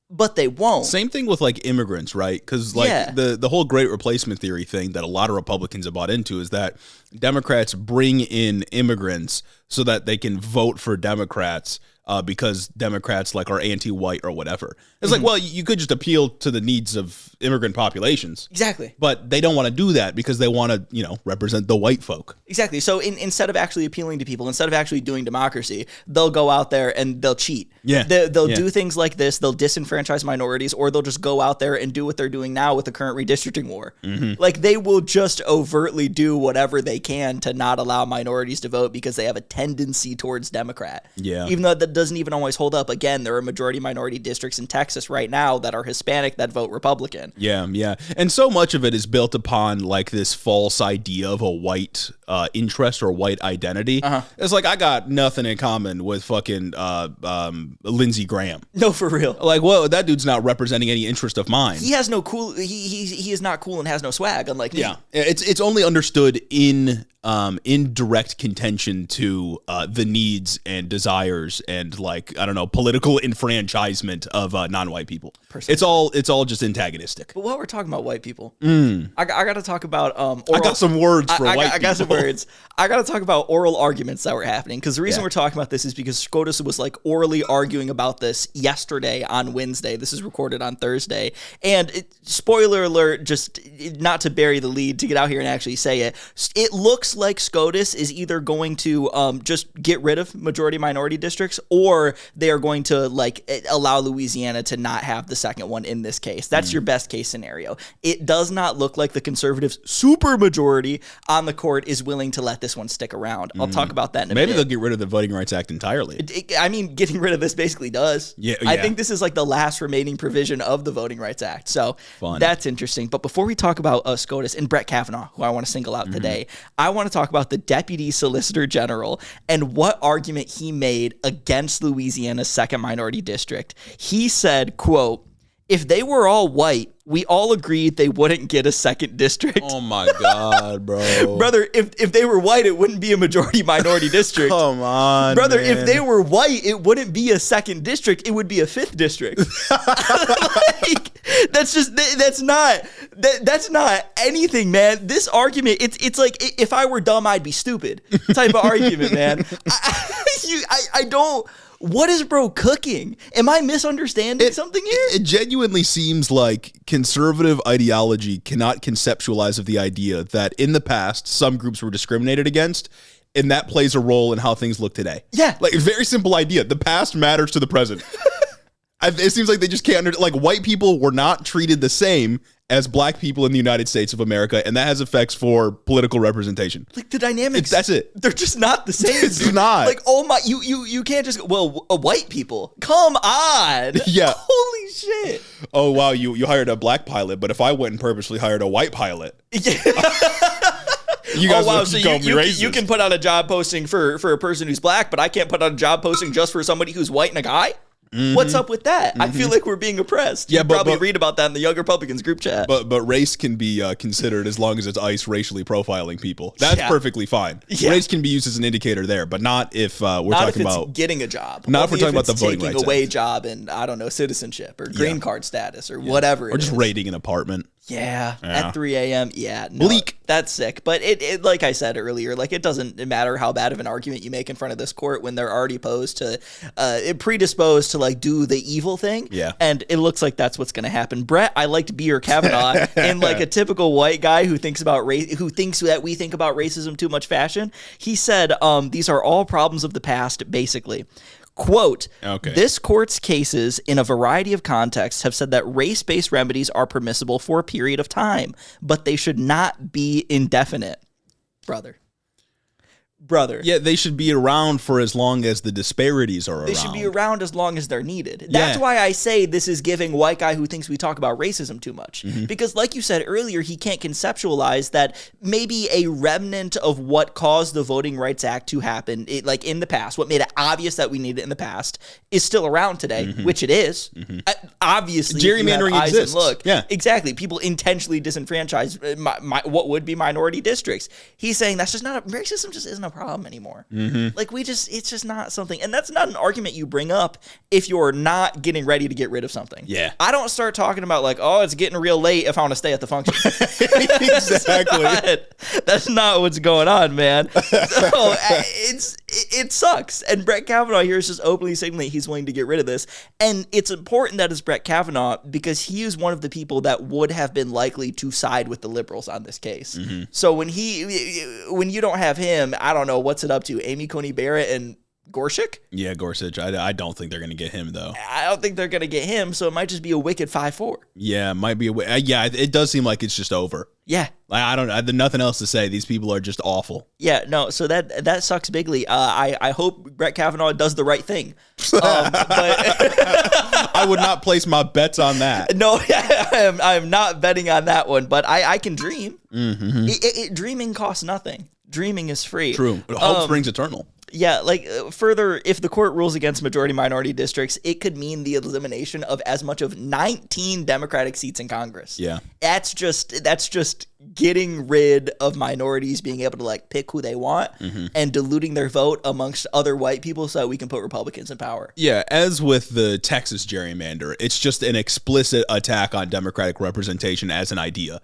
but they won't. Same thing with like immigrants, right? Because like the whole great replacement theory thing that a lot of Republicans have bought into is that Democrats bring in immigrants so that they can vote for Democrats because Democrats like are anti-white or whatever. It's like, well, you could just appeal to the needs of immigrant populations. Exactly. But they don't want to do that because they want to, represent the white folk. Exactly. So instead of actually appealing to people, instead of actually doing democracy, they'll go out there and they'll cheat. Yeah. They'll do things like this. They'll disenfranchise minorities, or they'll just go out there and do what they're doing now with the current redistricting war. Like they will just overtly do whatever they can to not allow minorities to vote because they have a tendency towards Democrat. Yeah. Even though that doesn't even always hold up. Again, there are majority minority districts in Texas right now that are Hispanic that vote Republican. Yeah. And so much of it is built upon like this false idea of a white interest or white identity. It's like, I got nothing in common with fucking Lindsey Graham. No, for real. Like, well, that dude's not representing any interest of mine. He has no cool. He is not cool and has no swag. Unlike me. Yeah, it's only understood in direct contention to the needs and desires and like, I don't know, political enfranchisement of non-white people. It's all just antagonistic. But while we're talking about white people, I got to talk about I got some words for white people. I got some words. I got to talk about oral arguments that were happening, because the reason we're talking about this is because SCOTUS was like orally arguing about this yesterday on Wednesday. This is recorded on Thursday, and spoiler alert, just not to bury the lead, to get out here and actually say it, it looks like SCOTUS is either going to just get rid of majority minority districts, or they are going to like allow Louisiana to not have the second one in this case. That's your best case scenario. It does not look like the conservatives' super majority on the court is willing to let this one stick around. I'll talk about that in a minute. Maybe they'll get rid of the Voting Rights Act entirely. I mean, getting rid of this basically does. Yeah. I think this is like the last remaining provision of the Voting Rights Act. So that's interesting. But before we talk about SCOTUS and Brett Kavanaugh, who I want to single out today, I want to talk about the Deputy Solicitor General and what argument he made against Louisiana's second minority district. He said, quote, "If they were all white, we all agreed they wouldn't get a second district." Oh my God, bro. Brother, if they were white, it wouldn't be a majority minority district. Come on, brother, man. if they were white, it wouldn't be a second district, it would be a fifth district. Like, that's not anything, man. This argument, it's like, if I were dumb, I'd be stupid type of argument, man. I don't. What is bro cooking? Am I misunderstanding something here? It genuinely seems like conservative ideology cannot conceptualize of the idea that in the past, some groups were discriminated against, and that plays a role in how things look today. Yeah. Like, very simple idea. The past matters to the present. It seems like they just can't like white people were not treated the same as black people in the United States of America, and that has effects for political representation. Like the dynamics, that's it. They're just not the same. It's not. Like, oh my, you can't just white people. Come on. Yeah. Holy shit. Oh wow, you hired a black pilot, but if I went and purposely hired a white pilot, yeah. You guys so you can put out a job posting for a person who's black, but I can't put out a job posting just for somebody who's white and a guy? Mm-hmm. What's up with that? Mm-hmm. I feel like we're being oppressed. Yeah, you probably read about that in the Young Republicans group chat. But race can be considered as long as it's ICE racially profiling people. That's perfectly fine. Yeah. Race can be used as an indicator there, but not if we're talking about getting a job. Not if we're talking about the voting rights. Taking away job and I don't know, citizenship or green card status or whatever. Or just raiding an apartment. Yeah, at 3 a.m. Yeah, no, bleak. That's sick. But it, like I said earlier, like it doesn't matter how bad of an argument you make in front of this court when they're already predisposed to like do the evil thing. Yeah, and it looks like that's what's going to happen. Brett, I liked Beer Kavanaugh in like a typical white guy who thinks that we think about racism too much fashion. He said, "These are all problems of the past, basically." Quote, This court's cases in a variety of contexts have said that race-based remedies are permissible for a period of time, but they should not be indefinite. Brother. Yeah, they should be around for as long as the disparities are around. They should be around as long as they're needed. That's why I say this is giving white guy who thinks we talk about racism too much. Mm-hmm. Because like you said earlier, he can't conceptualize that maybe a remnant of what caused the Voting Rights Act to happen, like in the past, what made it obvious that we need it in the past, is still around today, which it is. Mm-hmm. Obviously, gerrymandering exists. Look, exactly. People intentionally disenfranchise what would be minority districts. He's saying that's just not racism. Just isn't a problem anymore. Mm-hmm. Like it's just not something, and that's not an argument you bring up if you're not getting ready to get rid of something. Yeah, I don't start talking about like, oh, it's getting real late if I want to stay at the function. Exactly. That's not what's going on, man. So it sucks. And Brett Kavanaugh here is just openly signaling he's willing to get rid of this, and it's important that it's Brett Kavanaugh because he is one of the people that would have been likely to side with the liberals on this case. Mm-hmm. So when you don't have him, I don't know what's it up to. Amy Coney Barrett and Gorsuch? Yeah, Gorsuch. I don't think they're going to get him, though. I don't think they're going to get him, so it might just be a wicked 5-4. Yeah, it might be it does seem like it's just over. Yeah. I there's nothing else to say. These people are just awful. Yeah, no, so that sucks bigly. I hope Brett Kavanaugh does the right thing. But I would not place my bets on that. No, I am not betting on that one, but I can dream. Mm-hmm. Dreaming costs nothing. Dreaming is free. True. Hope springs eternal. Yeah, like further, if the court rules against majority minority districts, it could mean the elimination of as much of 19 Democratic seats in Congress. Yeah. That's just getting rid of minorities being able to like pick who they want and diluting their vote amongst other white people so that we can put Republicans in power. Yeah, as with the Texas gerrymander, it's just an explicit attack on Democratic representation as an idea.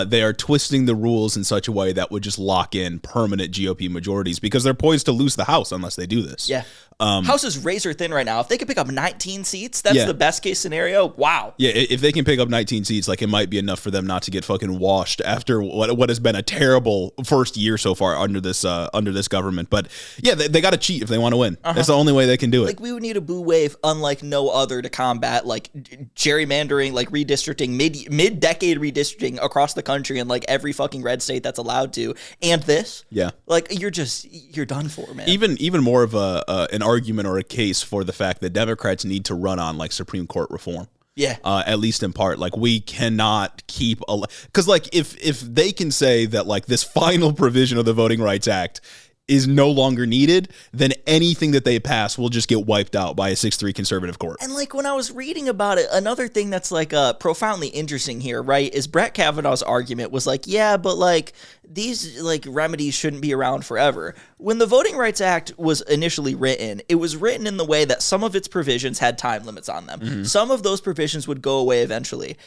They are twisting the rules in such a way that would just lock in permanent GOP majorities because they're poised to lose the House unless they do this. Yeah. House is razor thin right now. If they could pick up 19 seats, that's the best case scenario. Wow. Yeah, if they can pick up 19 seats, like it might be enough for them not to get fucking washed after what has been a terrible first year so far under this government. But yeah, they got to cheat if they want to win. That's the only way they can do it. Like we would need a boo wave unlike no other to combat like gerrymandering, like redistricting, mid-decade redistricting across the country in like every fucking red state that's allowed to. And this, like you're done for, man. Even more of an argument or a case for the fact that Democrats need to run on like Supreme Court reform. Yeah. At least in part, like we cannot keep because like if they can say that like this final provision of the Voting Rights Act is no longer needed, then anything that they pass will just get wiped out by a 6-3 conservative court. And like when I was reading about it, another thing that's like profoundly interesting here, right, is Brett Kavanaugh's argument was like, yeah, but like these like remedies shouldn't be around forever. When the Voting Rights Act was initially written, it was written in the way that some of its provisions had time limits on them. Some of those provisions would go away eventually.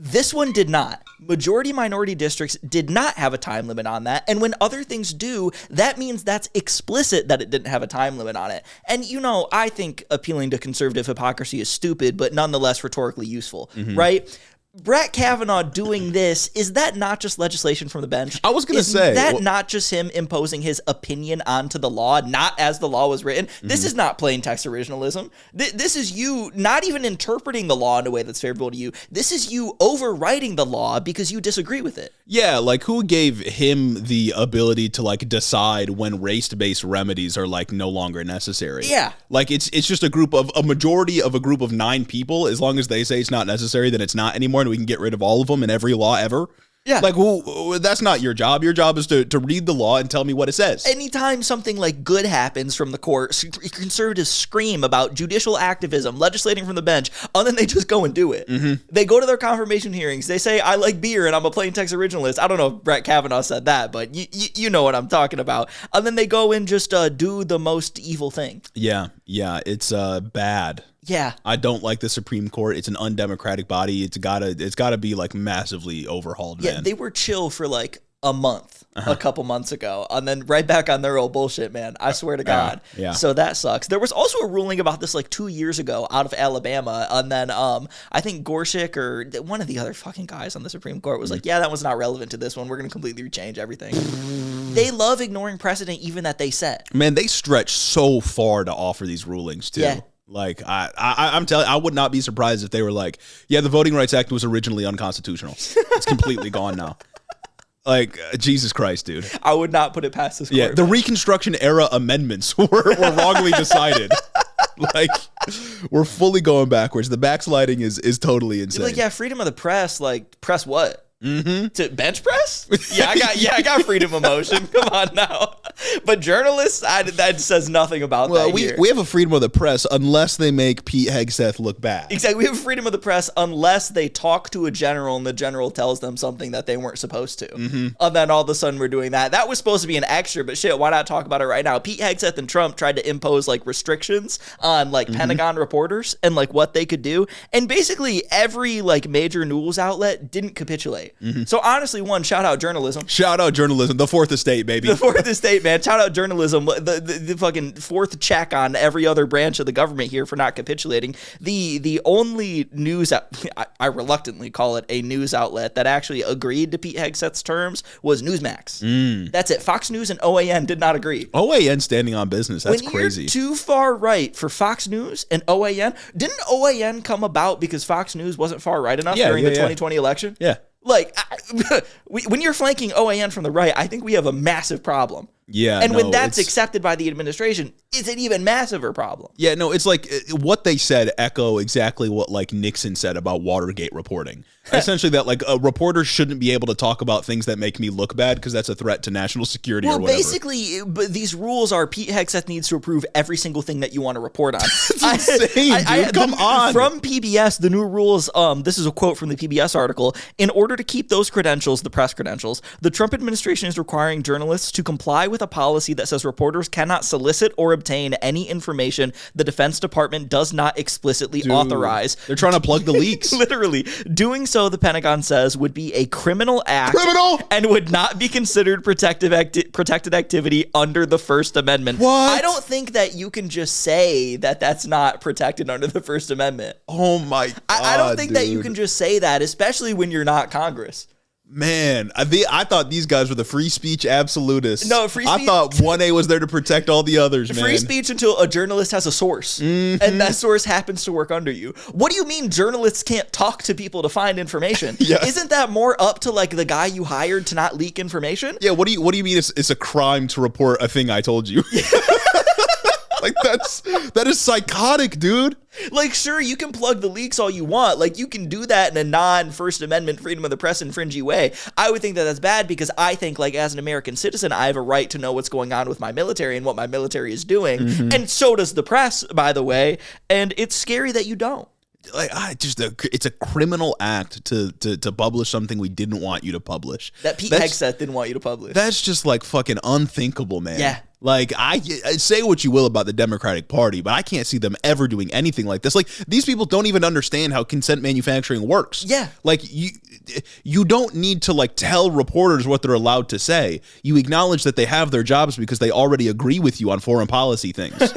This one did not. Majority minority districts did not have a time limit on that. And when other things do, that means that's explicit that it didn't have a time limit on it. And, you know, I think appealing to conservative hypocrisy is stupid, but nonetheless rhetorically useful, right? Brett Kavanaugh doing this, is that not just legislation from the bench? I was going to say. Is that not just him imposing his opinion onto the law, not as the law was written? This is not plain text originalism. This is you not even interpreting the law in a way that's favorable to you. This is you overwriting the law because you disagree with it. Yeah, like who gave him the ability to like decide when race-based remedies are like no longer necessary? Yeah. Like it's just a majority of a group of 9 people. As long as they say it's not necessary, then it's not anymore. And we can get rid of all of them in every law ever. Yeah. Like, that's not your job. Your job is to read the law and tell me what it says. Anytime something like good happens from the court, conservatives scream about judicial activism, legislating from the bench, and then they just go and do it. They go to their confirmation hearings. They say, I like beer and I'm a plain text originalist. I don't know if Brett Kavanaugh said that, but you know what I'm talking about. And then they go and just do the most evil thing. Yeah, it's bad. Yeah. I don't like the Supreme Court. It's an undemocratic body. It's gotta be like massively overhauled, man. Yeah, they were chill for like a month, a couple months ago, and then right back on their old bullshit, man. I swear to God. Yeah. So that sucks. There was also a ruling about this like 2 years ago out of Alabama, and then I think Gorsuch or one of the other fucking guys on the Supreme Court was like, yeah, that was not relevant to this one. We're going to completely change everything. They love ignoring precedent even that they set. Man, they stretch so far to offer these rulings, too. Yeah. Like, I'm telling you, I would not be surprised if they were like, yeah, the Voting Rights Act was originally unconstitutional. It's completely gone now. Like, Jesus Christ, dude. I would not put it past this court. Yeah, the Reconstruction era amendments were wrongly decided. Like, we're fully going backwards. The backsliding is totally insane. Like, yeah, freedom of the press, like, press what? To bench press? Yeah, I got freedom of motion. Come on now. But journalists, that says nothing about that here. We have a freedom of the press unless they make Pete Hegseth look bad. Exactly. We have freedom of the press unless they talk to a general and the general tells them something that they weren't supposed to. And then all of a sudden we're doing that. That was supposed to be an extra, but shit, why not talk about it right now? Pete Hegseth and Trump tried to impose like restrictions on like Pentagon reporters and like what they could do. And basically every like major news outlet didn't capitulate. So honestly, shout out journalism. Shout out journalism. The fourth estate, baby. The fourth estate, man. Shout out journalism. The fucking fourth check on every other branch of the government here for not capitulating. The only news, I reluctantly call it a news outlet that actually agreed to Pete Hegseth's terms was Newsmax. That's it. Fox News and OAN did not agree. OAN standing on business. That's crazy. You're too far right for Fox News and OAN. Didn't OAN come about because Fox News wasn't far right enough during the 2020 election? Yeah. Like, when you're flanking OAN from the right, I think we have a massive problem. Yeah, and when that's accepted by the administration, it's an even massiver problem. Yeah, no, it's like what they said echo exactly what like Nixon said about Watergate reporting. Essentially that like a reporter shouldn't be able to talk about things that make me look bad because that's a threat to national security or whatever. Basically, these rules are Pete Hegseth needs to approve every single thing that you want to report on. That's insane, dude. Come on. From PBS, the new rules, this is a quote from the PBS article, in order to keep those credentials, the press credentials, the Trump administration is requiring journalists to comply with a policy that says reporters cannot solicit or obtain any information the Defense Department does not explicitly authorize. They're trying to plug the leaks. Literally. Doing so, the Pentagon says, would be a criminal act and would not be considered protected activity under the First Amendment. What? I don't think that you can just say that that's not protected under the First Amendment. Oh my God, I don't think that you can just say that, especially when you're not Congress. Man, I thought these guys were the free speech absolutists. No, free speech. I thought 1A was there to protect all the others, man. Free speech until a journalist has a source, and that source happens to work under you. What do you mean journalists can't talk to people to find information? Yeah. Isn't that more up to like the guy you hired to not leak information? Yeah, what do you mean it's a crime to report a thing I told you? Like that is psychotic, dude. Like, sure, you can plug the leaks all you want. Like, you can do that in a non-First Amendment freedom of the press infringing way. I would think that that's bad because I think, like, as an American citizen, I have a right to know what's going on with my military and what my military is doing. And so does the press, by the way. And it's scary that you don't. Like, it's a criminal act to publish something we didn't want you to publish. That Pete Hegseth didn't want you to publish. That's just like fucking unthinkable, man. Yeah. Like, I say what you will about the Democratic Party, but I can't see them ever doing anything like this. Like, these people don't even understand how consent manufacturing works. Yeah. Like, you don't need to, like, tell reporters what they're allowed to say. You acknowledge that they have their jobs because they already agree with you on foreign policy things.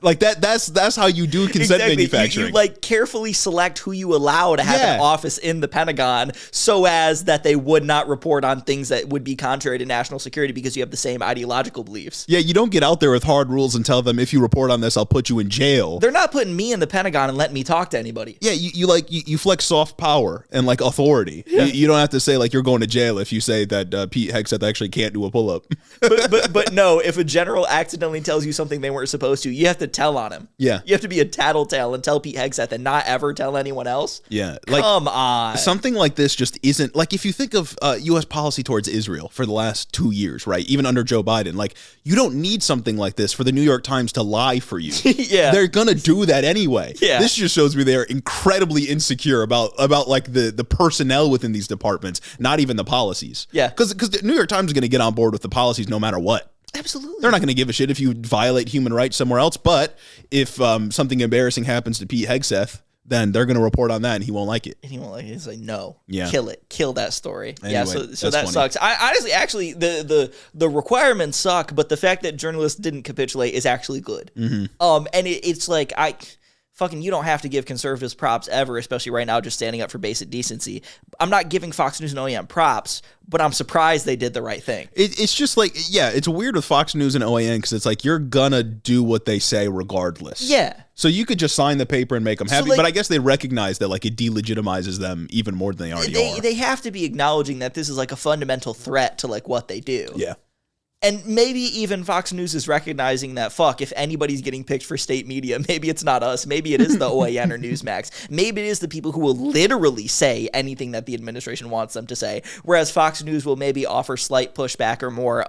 Like that's how you do consent manufacturing. You like carefully select who you allow to have an office in the Pentagon so as that they would not report on things that would be contrary to national security because you have the same ideological beliefs. Yeah, you don't get out there with hard rules and tell them, if you report on this, I'll put you in jail. They're not putting me in the Pentagon and letting me talk to anybody. Yeah, you flex soft power and like authority. Yeah. You don't have to say like you're going to jail if you say that Pete Hegseth actually can't do a pull-up. but no, if a general accidentally tells you something they weren't supposed to, you have to tell on him. Yeah. You have to be a tattletale and tell Pete Hegseth and not ever tell anyone else. Yeah. Like, come on. Something like this just isn't, like, if you think of U.S. policy towards Israel for the last 2 years, right? Even under Joe Biden, like, you don't need something like this for the New York Times to lie for you. Yeah. They're going to do that anyway. Yeah. This just shows me they're incredibly insecure about like the personnel within these departments, not even the policies. Yeah. Because the New York Times is going to get on board with the policies no matter what. Absolutely. They're not going to give a shit if you violate human rights somewhere else. But if something embarrassing happens to Pete Hegseth, then they're going to report on that and he won't like it. And he won't like it. He's like, no, yeah. Kill it. Kill that story. Anyway, yeah, so that funny. sucks. I honestly, actually, the requirements suck, but the fact that journalists didn't capitulate is actually good. Mm-hmm. And it's like, you don't have to give conservatives props ever, especially right now, just standing up for basic decency. I'm not giving Fox News and OAN props, but I'm surprised they did the right thing. It's just like, yeah, it's weird with Fox News and OAN because it's like you're gonna do what they say regardless. Yeah. So you could just sign the paper and make them happy, like, but I guess they recognize that like it delegitimizes them even more than they already are. They have to be acknowledging that this is like a fundamental threat to like what they do. Yeah. And maybe even Fox News is recognizing that, fuck, if anybody's getting picked for state media, maybe it's not us. Maybe it is the OAN or Newsmax. Maybe it is the people who will literally say anything that the administration wants them to say. Whereas Fox News will maybe offer slight pushback or more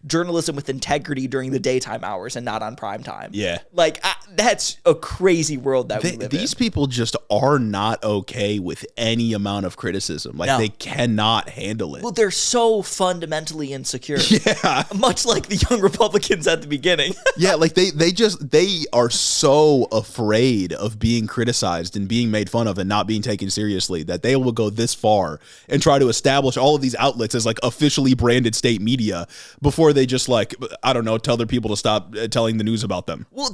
journalism with integrity during the daytime hours and not on prime time. Yeah. Like, that's a crazy world that we live in. These people just are not okay with any amount of criticism. Like, they cannot handle it. Well, they're so fundamentally insecure. Yeah. Much like the young Republicans at the beginning. Yeah, like they are so afraid of being criticized and being made fun of and not being taken seriously that they will go this far and try to establish all of these outlets as like officially branded state media before they just like, I don't know, tell their people to stop telling the news about them. Well,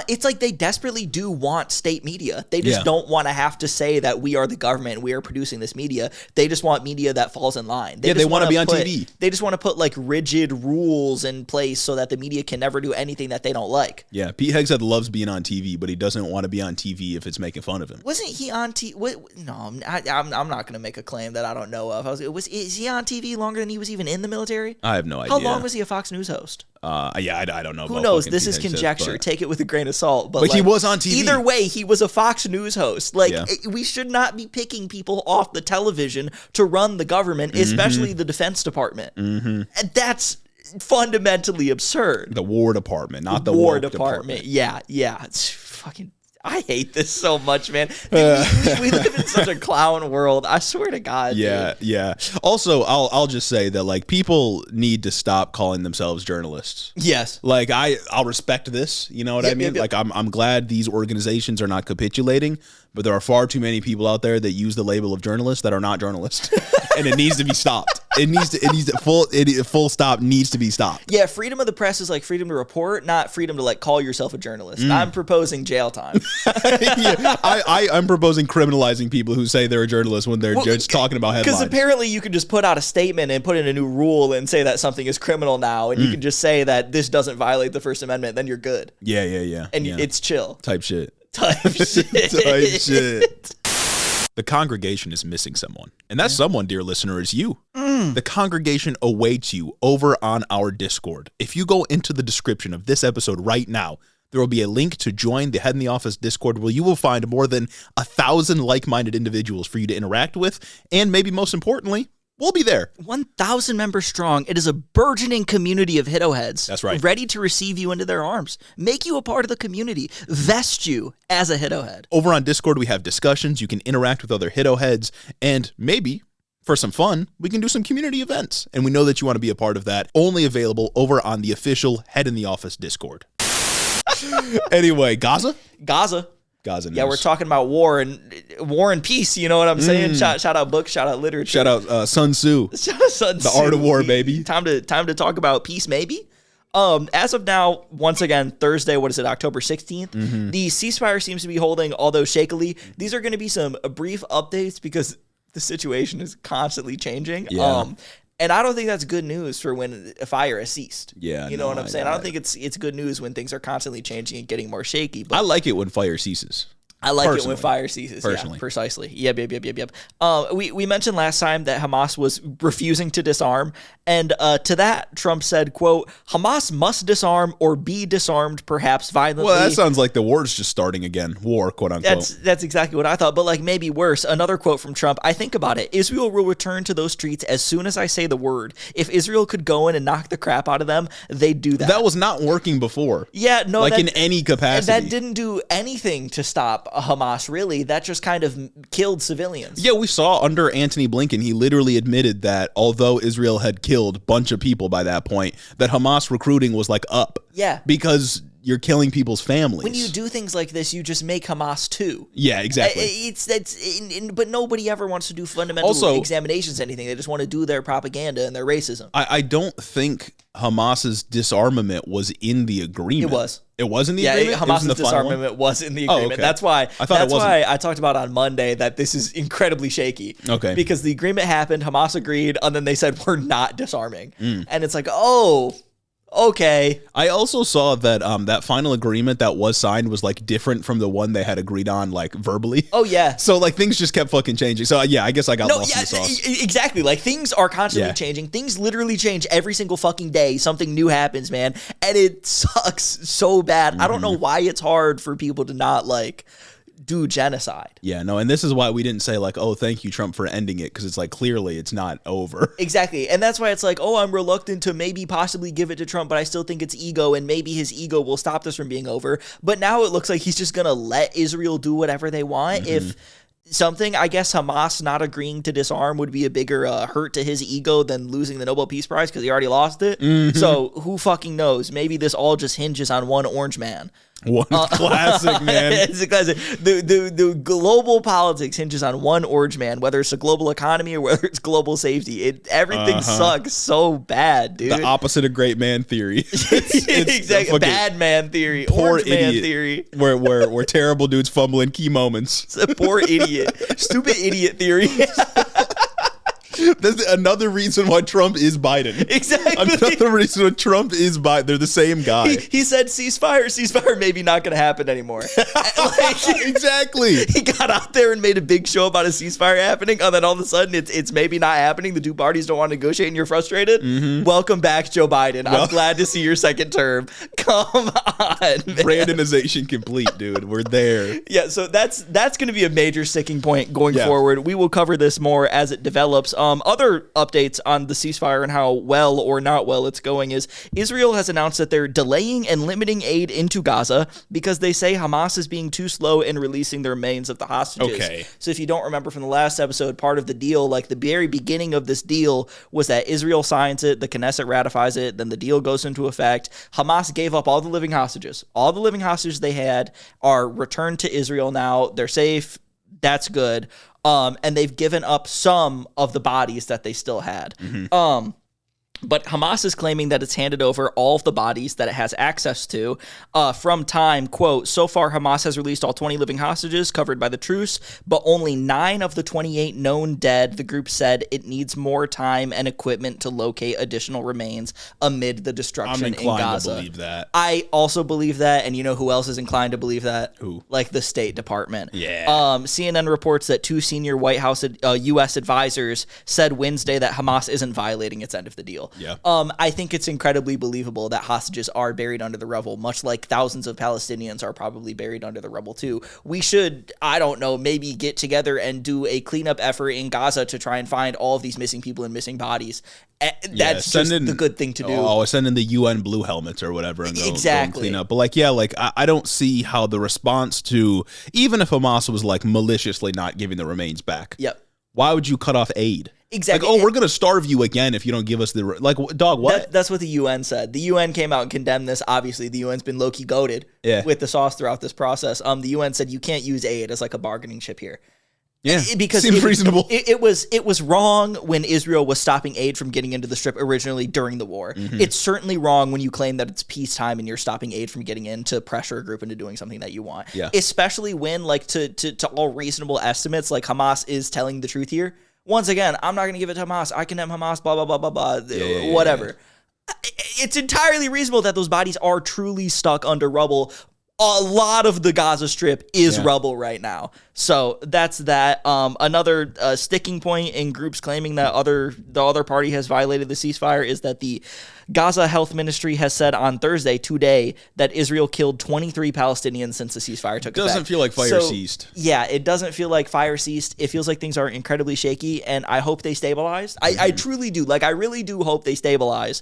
it's like they desperately do want state media. They just don't want to have to say that we are the government and we are producing this media. They just want media that falls in line. They want to be on TV. They just want to put like rigid rules in place so that the media can never do anything that they don't like. Yeah, Pete Hegseth loves being on TV, but he doesn't want to be on TV if it's making fun of him. Wasn't he on TV? No, I'm not going to make a claim that I don't know of. Is he on TV longer than he was even in the military? I have no idea. How long was he a Fox News host? I don't know. Who knows? This is conjecture. Take it with a grain of salt. But like, he was on TV. Either way, he was a Fox News host. Like, we should not be picking people off the television to run the government, especially the Defense Department. Mm-hmm. And that's fundamentally absurd. The War Department, not the War Department. Yeah. It's fucking... I hate this so much, man. We live in such a clown world. I swear to God. Yeah, dude. yeah. Also, I'll just say that like people need to stop calling themselves journalists. Yes. Like I'll respect this. You know what I mean? Like I'm glad these organizations are not capitulating, but there are far too many people out there that use the label of journalists that are not journalists, and it needs to be stopped. Full stop needs to be stopped. Yeah, freedom of the press is like freedom to report, not freedom to like call yourself a journalist. I'm proposing jail time. Yeah, I'm proposing criminalizing people who say they're a journalist when they're just talking about headlines. Because apparently you can just put out a statement and put in a new rule and say that something is criminal now, and you can just say that this doesn't violate the First Amendment, then you're good. Yeah. And it's chill. Type shit. Type shit. The congregation is missing someone. And that someone, dear listener, is you. The congregation awaits you over on our Discord. If you go into the description of this episode right now, there will be a link to join the Head in the Office Discord where you will find more than 1,000 like-minded individuals for you to interact with. And maybe most importantly, we'll be there. 1,000 members strong. It is a burgeoning community of Hiddo-heads. That's right. Ready to receive you into their arms. Make you a part of the community. Vest you as a Hiddo-head. Over on Discord, we have discussions. You can interact with other Hiddo-heads. And maybe, for some fun, we can do some community events. And we know that you want to be a part of that. Only available over on the official Head in the Office Discord. Anyway, Gaza? Gaza news. Yeah, we're talking about war and peace. You know what I'm saying? Shout out books, shout out literature. Shout out Sun Tzu. Shout out Sun Tzu. The Art of War, baby. Time to talk about peace, maybe. As of now, once again, Thursday, what is it, October 16th? The ceasefire seems to be holding, although shakily. These are going to be some brief updates because the situation is constantly changing. Yeah. And I don't think that's good news for when a fire has ceased. Yeah, you know what I'm saying? I don't think it's good news when things are constantly changing and getting more shaky. But I like it when fire ceases. I like it when fire ceases. Personally. Yeah, precisely. Yep. We mentioned last time that Hamas was refusing to disarm. And to that, Trump said, quote, Hamas must disarm or be disarmed, perhaps violently. Well, that sounds like the war's just starting again. War, quote unquote. That's exactly what I thought. But like maybe worse, another quote from Trump. I think about it. Israel will return to those streets as soon as I say the word. If Israel could go in and knock the crap out of them, they'd do that. That was not working before. Yeah, no. Like in any capacity. That didn't do anything to stop Hamas, really. That just kind of killed civilians. Yeah, we saw under Antony Blinken, he literally admitted that although Israel had killed a bunch of people by that point, that Hamas recruiting was like up. Yeah. Because you're killing people's families. When you do things like this, you just make Hamas too. Yeah, exactly. But nobody ever wants to do fundamental examinations, anything. They just want to do their propaganda and their racism. I don't think Hamas's disarmament was in the agreement. It was. It was in the agreement? Yeah, Hamas's disarmament was in the agreement. Okay. That's why I I talked about on Monday that this is incredibly shaky. Okay. Because the agreement happened, Hamas agreed, and then they said, we're not disarming. And it's like, okay. I also saw that that final agreement that was signed was like different from the one they had agreed on like verbally. Oh yeah. So like things just kept fucking changing. So yeah, I guess I got lost in the sauce. Exactly. Like things are constantly changing. Things literally change every single fucking day. Something new happens, man. And it sucks so bad. I don't know why it's hard for people to not like do genocide. Yeah, no, and this is why we didn't say like, oh, thank you, Trump, for ending it, because it's like clearly it's not over. Exactly, and that's why it's like, oh, I'm reluctant to maybe possibly give it to Trump, but I still think it's ego, and maybe his ego will stop this from being over. But now it looks like he's just gonna let Israel do whatever they want. If something, I guess Hamas not agreeing to disarm would be a bigger hurt to his ego than losing the Nobel Peace Prize because he already lost it. So who fucking knows? Maybe this all just hinges on one orange man. One classic, man. It's a classic. The global politics hinges on one orange man, whether it's a global economy or whether it's global safety. Everything sucks so bad, dude. The opposite of great man theory. it's exactly. Bad man theory. Poor orange idiot man theory. Where terrible dudes fumble in key moments. It's a poor idiot. Stupid idiot theory. That's another reason why Trump is Biden. Exactly. Another reason why Trump is Biden. They're the same guy. He said ceasefire maybe not going to happen anymore. Exactly. He got out there and made a big show about a ceasefire happening, and then all of a sudden it's maybe not happening. The two parties don't want to negotiate and you're frustrated. Welcome back, Joe Biden. I'm glad to see your second term. Come on, man. Brandonization complete, dude. We're there. Yeah, so that's going to be a major sticking point going forward. We will cover this more as it develops. Other updates on the ceasefire and how well or not well it's going is Israel has announced that they're delaying and limiting aid into Gaza because they say Hamas is being too slow in releasing the remains of the hostages. Okay. So if you don't remember from the last episode, part of the deal, like the very beginning of this deal was that Israel signs it, the Knesset ratifies it, then the deal goes into effect. Hamas gave up all the living hostages. All the living hostages they had are returned to Israel now. They're safe. That's good. And they've given up some of the bodies that they still had. But Hamas is claiming that it's handed over all of the bodies that it has access to from time, quote, so far Hamas has released all 20 living hostages covered by the truce, but only 9 of the 28 known dead. The group said it needs more time and equipment to locate additional remains amid the destruction in Gaza. I'm inclined to believe that. I also believe that, and you know who else is inclined to believe that? Who? Like the State Department. Yeah. CNN reports that 2 senior White House U.S. advisors said Wednesday that Hamas isn't violating its end of the deal. Yeah. I think it's incredibly believable that hostages are buried under the rubble, much like thousands of Palestinians are probably buried under the rubble too. We should, I don't know, maybe get together and do a cleanup effort in Gaza to try and find all of these missing people and missing bodies. That's just the good thing to do. Oh, send in the UN blue helmets or whatever and go and clean up. But like, yeah, like I don't see how the response to, even if Hamas was like maliciously not giving the remains back. Yep. Why would you cut off aid? Exactly. Like, oh, we're going to starve you again if you don't give us the... Like, dog, what? That's what the UN said. The UN came out and condemned this. Obviously, the UN's been low-key goated with the sauce throughout this process. The UN said you can't use aid as like a bargaining chip here. Yeah, because seems reasonable. It was wrong when Israel was stopping aid from getting into the Strip originally during the war. It's certainly wrong when you claim that it's peacetime and you're stopping aid from getting in to pressure a group into doing something that you want. Yeah. Especially when, like, to all reasonable estimates, like, Hamas is telling the truth here. Once again, I'm not going to give it to Hamas. I condemn Hamas, blah, blah, blah, blah, blah, whatever. It's entirely reasonable that those bodies are truly stuck under rubble. A lot of the Gaza Strip is rubble right now. So that's that. Another sticking point in groups claiming that the other party has violated the ceasefire is that the Gaza Health Ministry has said on Thursday, today, that Israel killed 23 Palestinians since the ceasefire took effect. Doesn't feel like fire ceased. Yeah, it doesn't feel like fire ceased. It feels like things are incredibly shaky, and I hope they stabilize. I truly do. Like, I really do hope they stabilize.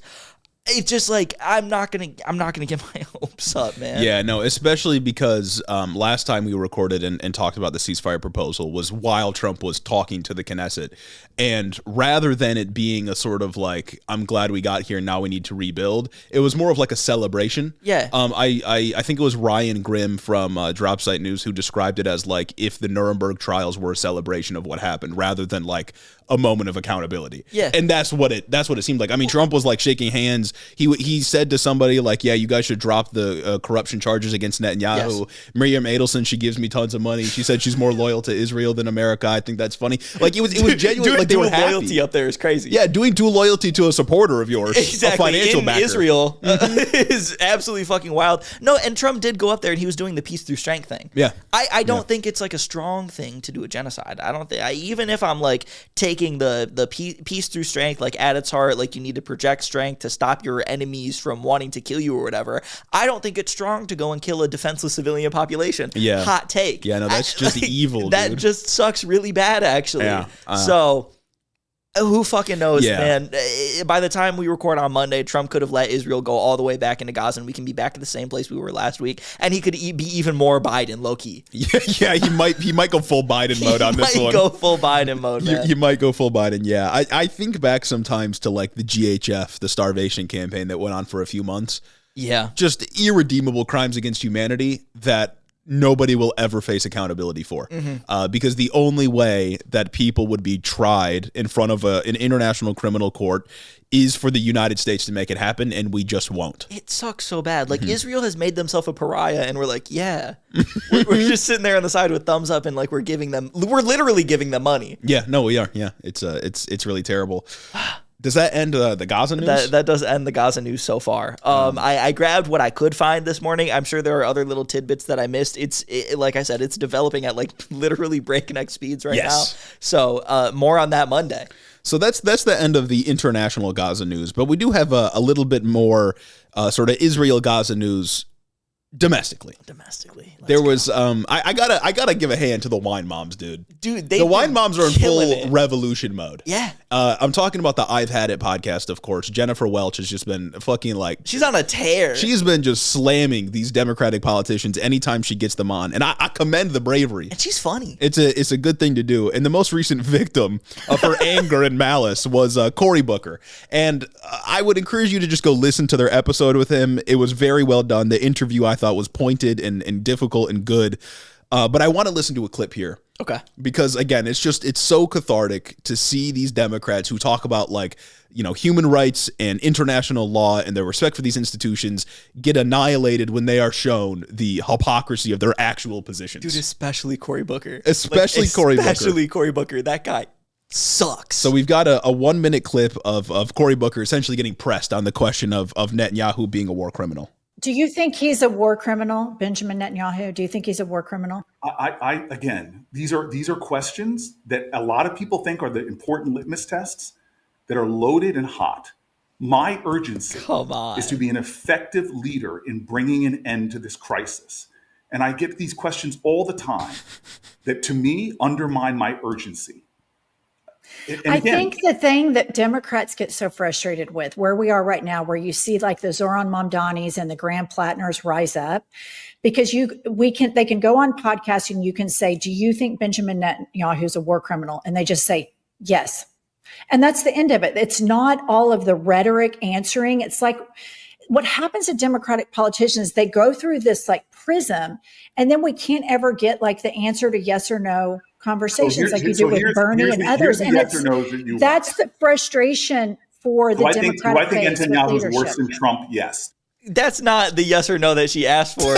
It's just like I'm not gonna get my hopes up, man. Yeah, no, especially because last time we recorded and talked about the ceasefire proposal was while Trump was talking to the Knesset, and rather than it being a sort of like I'm glad we got here, now we need to rebuild, it was more of like a celebration. Yeah. I think it was Ryan Grimm from Dropsite News who described it as like if the Nuremberg trials were a celebration of what happened, rather than like a moment of accountability. Yeah. And that's what it seemed like. I mean, Trump was like shaking hands. He said to somebody like, yeah, you guys should drop the corruption charges against Netanyahu. Yes. Miriam Adelson, she gives me tons of money. She said she's more loyal to Israel than America. I think that's funny. Like it was genuine. Like they were happy. Loyalty up there is crazy. Yeah, doing dual loyalty to a supporter of yours, exactly. a financial in backer. Israel is absolutely fucking wild. No, and Trump did go up there and he was doing the peace through strength thing. Yeah, I don't think it's like a strong thing to do a genocide. I don't think even if I'm like taking the peace through strength like at its heart, like you need to project strength to stop your enemies from wanting to kill you or whatever. I don't think it's strong to go and kill a defenseless civilian population. Yeah, hot take. Yeah, no, that's just like, evil. That dude. just sucks really bad, actually. Yeah, so. Who fucking knows, yeah. man? By the time we record on Monday, Trump could have let Israel go all the way back into Gaza, and we can be back to the same place we were last week, and he could be even more Biden, low-key. Yeah, he might go full Biden mode on this one. He might go full Biden mode, man. He might go full Biden, yeah. I think back sometimes to, like, the GHF, the starvation campaign that went on for a few months. Yeah. Just irredeemable crimes against humanity that nobody will ever face accountability for, because the only way that people would be tried in front of an international criminal court is for the United States to make it happen, and we just won't. It sucks so bad. Like, Israel has made themselves a pariah, and we're like, yeah. we're just sitting there on the side with thumbs up, and like we're literally giving them money. Yeah, no, we are. Yeah, it's really terrible. Does that end the Gaza news? That does end the Gaza news so far. I grabbed what I could find this morning. I'm sure there are other little tidbits that I missed. Like I said, it's developing at like literally breakneck speeds right now. So more on that Monday. So that's the end of the international Gaza news. But we do have a little bit more sort of Israel Gaza news. Domestically, there was I gotta give a hand to the wine moms, dude. The wine moms are in full revolution mode. Yeah, I'm talking about the I've Had It podcast, of course. Jennifer Welch has just been fucking like she's on a tear. She's been just slamming these Democratic politicians anytime she gets them on, and I commend the bravery. And she's funny. It's a good thing to do. And the most recent victim of her anger and malice was Cory Booker, and I would encourage you to just go listen to their episode with him. It was very well done. The interview I thought was pointed and difficult and good. But I want to listen to a clip here. Okay. Because again, it's so cathartic to see these Democrats who talk about like, you know, human rights and international law and their respect for these institutions get annihilated when they are shown the hypocrisy of their actual positions. Dude, especially Cory Booker. Especially Cory Booker. That guy sucks. So we've got a 1 minute clip of Cory Booker essentially getting pressed on the question of Netanyahu being a war criminal. Do you think he's a war criminal, Benjamin Netanyahu? Do you think he's a war criminal? I again, these are questions that a lot of people think are the important litmus tests that are loaded and hot. My urgency is to be an effective leader in bringing an end to this crisis. And I get these questions all the time that to me undermine my urgency. I think the thing that Democrats get so frustrated with, where we are right now, where you see like the Zoran Mamdanis and the Graham Plattners rise up, because they can go on podcasts and you can say, do you think Benjamin Netanyahu is a war criminal? And they just say, yes. And that's the end of it. It's not all of the rhetoric answering. It's like what happens to Democratic politicians, they go through this like prism, and then we can't ever get like the answer to yes or no conversations like you do with Bernie and others. And that's the frustration for the Democratic Do I think Netanyahu is worse than Trump? Yes. That's not the yes or no that she asked for.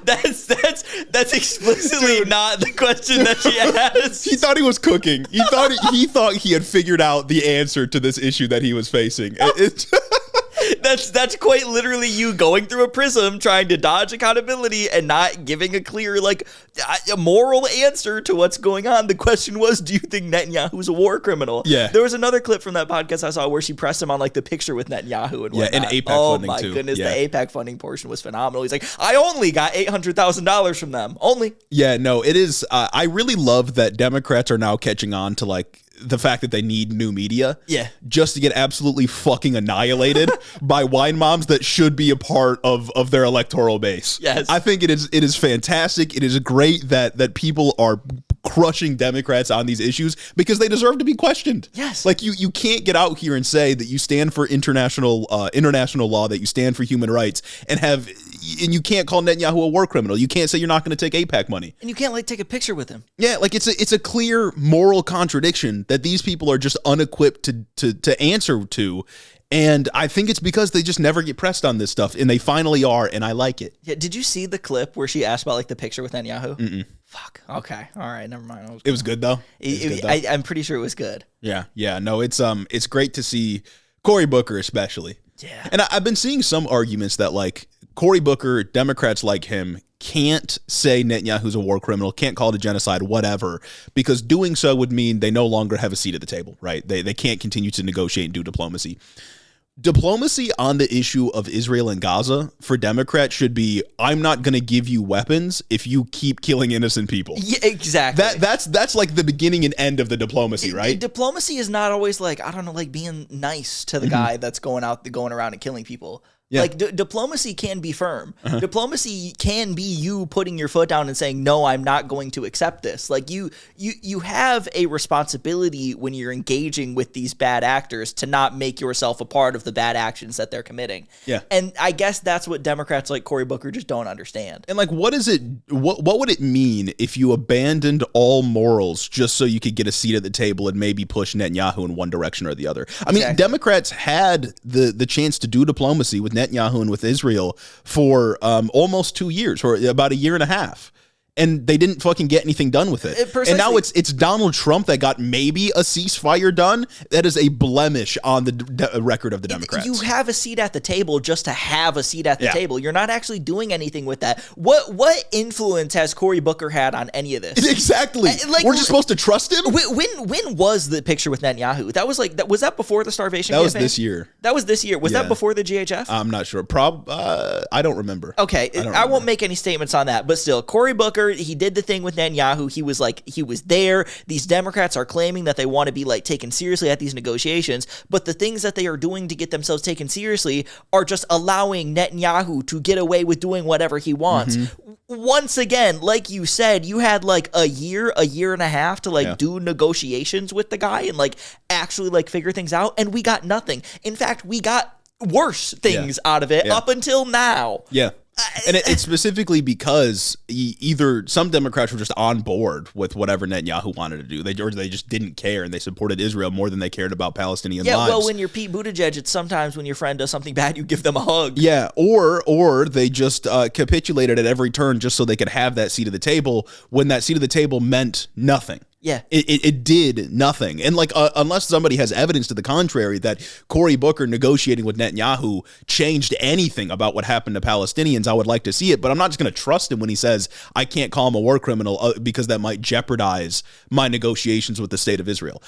That's explicitly not the question that she asked. He thought he was cooking. He thought he had figured out the answer to this issue that he was facing. That's quite literally you going through a prism, trying to dodge accountability and not giving a clear, like, a moral answer to what's going on. The question was, do you think Netanyahu's a war criminal? Yeah. There was another clip from that podcast I saw where she pressed him on like the picture with Netanyahu and whatnot. And AIPAC funding too. Oh my goodness, the AIPAC funding portion was phenomenal. He's like, I only got $800,000 from them. Only. Yeah, no, it is. I really love that Democrats are now catching on to like the fact that they need new media, just to get absolutely fucking annihilated by wine moms that should be a part of their electoral base. Yes, I think it is fantastic. It is great that people are crushing Democrats on these issues because they deserve to be questioned. Yes, like you can't get out here and say that you stand for international law, that you stand for human rights, and you can't call Netanyahu a war criminal. You can't say you're not going to take AIPAC money, and you can't like take a picture with him. Yeah, like it's a clear moral contradiction that these people are just unequipped to answer to. And I think it's because they just never get pressed on this stuff, and they finally are, and I like it. Yeah, did you see the clip where she asked about like the picture with Netanyahu? Mm-mm. Fuck. Okay. All right. Never mind. It was good though. I'm pretty sure it was good. Yeah. Yeah. No, it's great to see Cory Booker especially. Yeah. And I've been seeing some arguments that like Cory Booker, Democrats like him, can't say Netanyahu's a war criminal, can't call it a genocide, whatever, because doing so would mean they no longer have a seat at the table, right? They can't continue to negotiate and do diplomacy. Diplomacy on the issue of Israel and Gaza for Democrats should be, I'm not going to give you weapons if you keep killing innocent people. Yeah, exactly. That's like the beginning and end of the diplomacy, right? Diplomacy is not always like, I don't know, like being nice to the guy that's going around and killing people. Yeah. Like diplomacy can be firm. Uh-huh. Diplomacy can be you putting your foot down and saying, no, I'm not going to accept this. Like you have a responsibility when you're engaging with these bad actors to not make yourself a part of the bad actions that they're committing. Yeah. And I guess that's what Democrats like Cory Booker just don't understand. And like, what would it mean if you abandoned all morals just so you could get a seat at the table and maybe push Netanyahu in one direction or the other? I mean, Democrats had the chance to do diplomacy with Netanyahu and with Israel for almost 2 years, or about a year and a half. And they didn't fucking get anything done with it. And now it's Donald Trump that got maybe a ceasefire done. That is a blemish on the record of the Democrats. You have a seat at the table just to have a seat at the table. You're not actually doing anything with that. What influence has Cory Booker had on any of this? Exactly. Like, we're just supposed to trust him? When was the picture with Netanyahu? That was like, was that before the starvation campaign? That was this year. That was this year. Was that before the GHF? I'm not sure. I don't remember. Okay. I won't make any statements on that, but still, Cory Booker, he did the thing with Netanyahu. He was there. These Democrats are claiming that they want to be like taken seriously at these negotiations, but the things that they are doing to get themselves taken seriously are just allowing Netanyahu to get away with doing whatever he wants. Mm-hmm. Once again, like you said, you had like a year and a half to like do negotiations with the guy and like actually like figure things out, and we got nothing. In fact, we got worse things out of it up until now. Yeah. And it's specifically because either some Democrats were just on board with whatever Netanyahu wanted to do, or they just didn't care, and they supported Israel more than they cared about Palestinian lives. Well, when you're Pete Buttigieg, it's sometimes when your friend does something bad, you give them a hug. Yeah, or they just capitulated at every turn just so they could have that seat at the table when that seat at the table meant nothing. Yeah. It did nothing. And like, unless somebody has evidence to the contrary that Cory Booker negotiating with Netanyahu changed anything about what happened to Palestinians, I would like to see it. But I'm not just going to trust him when he says I can't call him a war criminal because that might jeopardize my negotiations with the state of Israel.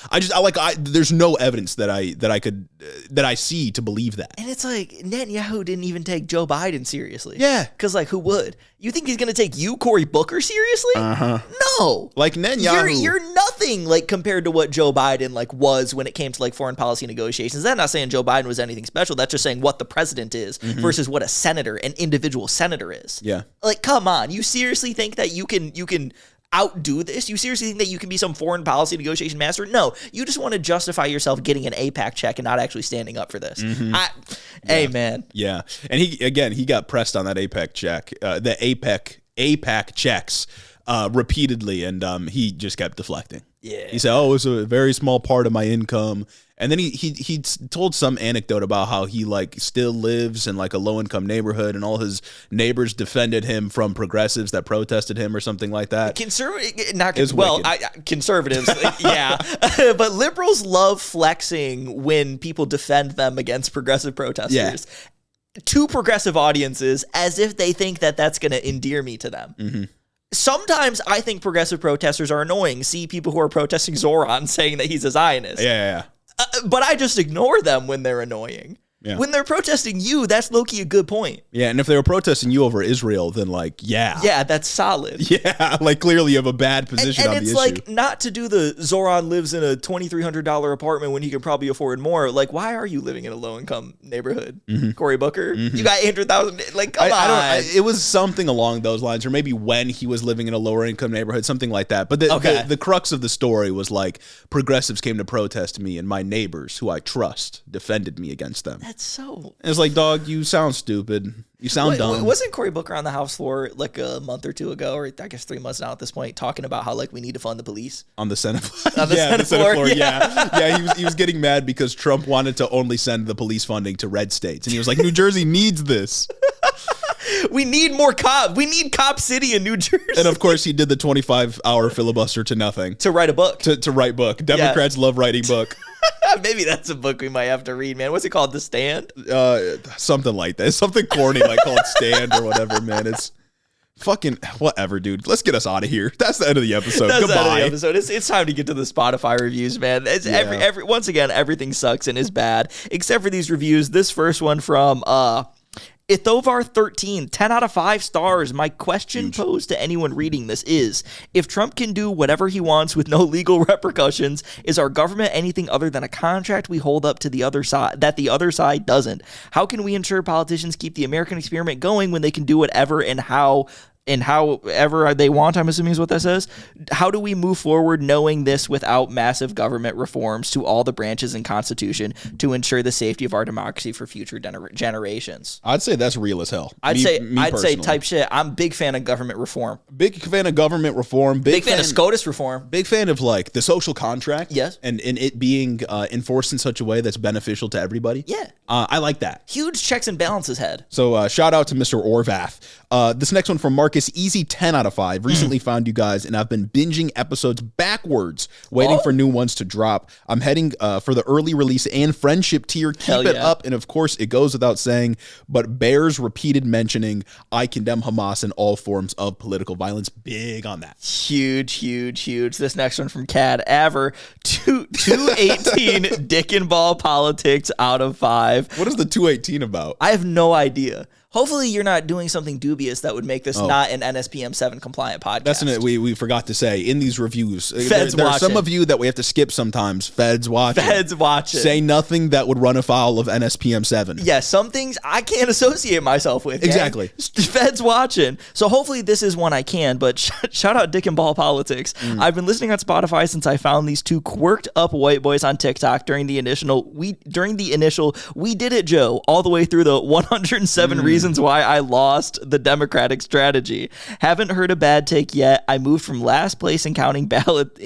There's no evidence that I see to believe that. And it's like Netanyahu didn't even take Joe Biden seriously. Yeah. Because like, who would? You think he's going to take you, Cory Booker, seriously? Uh-huh. No. Like Netanyahu. You're nothing like compared to what Joe Biden like was when it came to like foreign policy negotiations. That's not saying Joe Biden was anything special. That's just saying what the president is versus what an individual senator is. Yeah. Like, come on. You seriously think that you can outdo this? You seriously think that you can be some foreign policy negotiation master? No, you just want to justify yourself getting an AIPAC check and not actually standing up for this. Hey, man. Yeah. And he got pressed on that AIPAC check, the AIPAC checks repeatedly, and he just kept deflecting. Yeah. He said, "Oh, it's a very small part of my income." And then he told some anecdote about how he like still lives in like a low income neighborhood, and all his neighbors defended him from progressives that protested him or something like that. Conservatives, yeah, but liberals love flexing when people defend them against progressive protesters. Yeah. To progressive audiences, as if they think that that's going to endear me to them. Mm-hmm. Sometimes I think progressive protesters are annoying. See people who are protesting Zoran saying that he's a Zionist. Yeah. But I just ignore them when they're annoying. Yeah. When they're protesting you, that's low-key a good point. Yeah, and if they were protesting you over Israel, then like, yeah. Yeah, that's solid. Yeah, like clearly you have a bad position on the issue. And it's like, not to do the Zoran lives in a $2,300 apartment when he can probably afford more. Like, why are you living in a low-income neighborhood? Mm-hmm. Cory Booker? Mm-hmm. You got 800,000. Like, come on. It was something along those lines, or maybe when he was living in a lower-income neighborhood, something like that. But the crux of the story was like, progressives came to protest me, and my neighbors, who I trust, defended me against them. That's so... It's like, dog, you sound stupid. You sound dumb. Wasn't Cory Booker on the House floor like a month or two ago, or I guess 3 months now at this point, talking about how like we need to fund the police? On the Senate floor? On the Senate floor. Yeah, he was getting mad because Trump wanted to only send the police funding to red states. And he was like, New Jersey needs this. We need more cops. We need Cop City in New Jersey. And of course, he did the 25-hour filibuster to nothing. To write a book. To write book. Democrats love writing book. Maybe that's a book we might have to read, man. What's it called? The Stand? Something like that. Something corny like called Stand or whatever, man. It's fucking whatever, dude. Let's get us out of here. That's the end of the episode. Goodbye. The end of the episode. It's time to get to the Spotify reviews, man. Once again, everything sucks and is bad, except for these reviews. This first one from Ithovar13, 10 out of 5 stars. My question posed to anyone reading this is, if Trump can do whatever he wants with no legal repercussions, is our government anything other than a contract we hold up to the other side that the other side doesn't? How can we ensure politicians keep the American experiment going when they can do whatever and however they want, I'm assuming is what that says? How do we move forward knowing this without massive government reforms to all the branches and Constitution to ensure the safety of our democracy for future generations? I'd say that's real as hell. I'd say type shit. I'm a big fan of government reform. Big fan of government reform. Big fan of SCOTUS reform. Big fan of like the social contract. Yes. And it being enforced in such a way that's beneficial to everybody. Yeah. I like that. Huge checks and balances head. So shout out to Mr. Orvath. This next one from Marcus, easy 10 out of 5. Recently found you guys, and I've been binging episodes backwards, waiting for new ones to drop. I'm heading for the early release and friendship tier. Keep it up. And of course, it goes without saying, but bears repeated mentioning, I condemn Hamas and all forms of political violence. Big on that. Huge. This next one from Cad Aver, 218 dick and ball politics out of 5. What is the 218 about? I have no idea. Hopefully you're not doing something dubious that would make this not an NSPM 7 compliant podcast. That's what we forgot to say in these reviews. There are some of you that we have to skip sometimes. Feds watching. Say nothing that would run afoul of NSPM 7. Yeah, some things I can't associate myself with. Exactly. Feds watching. So hopefully this is one I can, but shout out Dick and Ball Politics. I've been listening on Spotify since I found these two quirked up white boys on TikTok during the initial We Did It Joe, all the way through the 107 reasons why I lost the Democratic strategy. Haven't heard a bad take yet. I moved from last place in counting ballots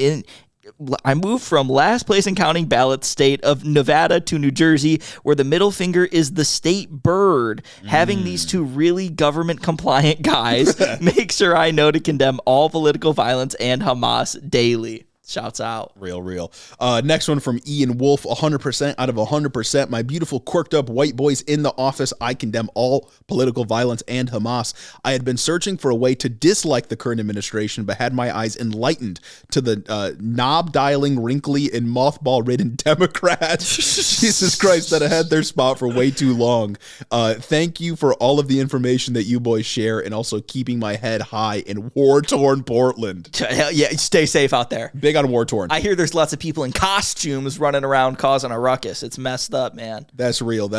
state of Nevada to New Jersey, where the middle finger is the state bird. Having these two really government compliant guys make sure I know to condemn all political violence and Hamas daily. Shouts out. Real. Next one from Ian Wolf, 100% out of 100%. My beautiful quirked up white boys in the office. I condemn all political violence and Hamas. I had been searching for a way to dislike the current administration, but had my eyes enlightened to the knob-dialing, wrinkly, and mothball-ridden Democrats. Jesus Christ, that had their spot for way too long. Thank you for all of the information that you boys share, and also keeping my head high in war-torn Portland. Hell yeah, stay safe out there. Big on war torn. I hear there's lots of people in costumes running around causing a ruckus. It's messed up, man. That's real.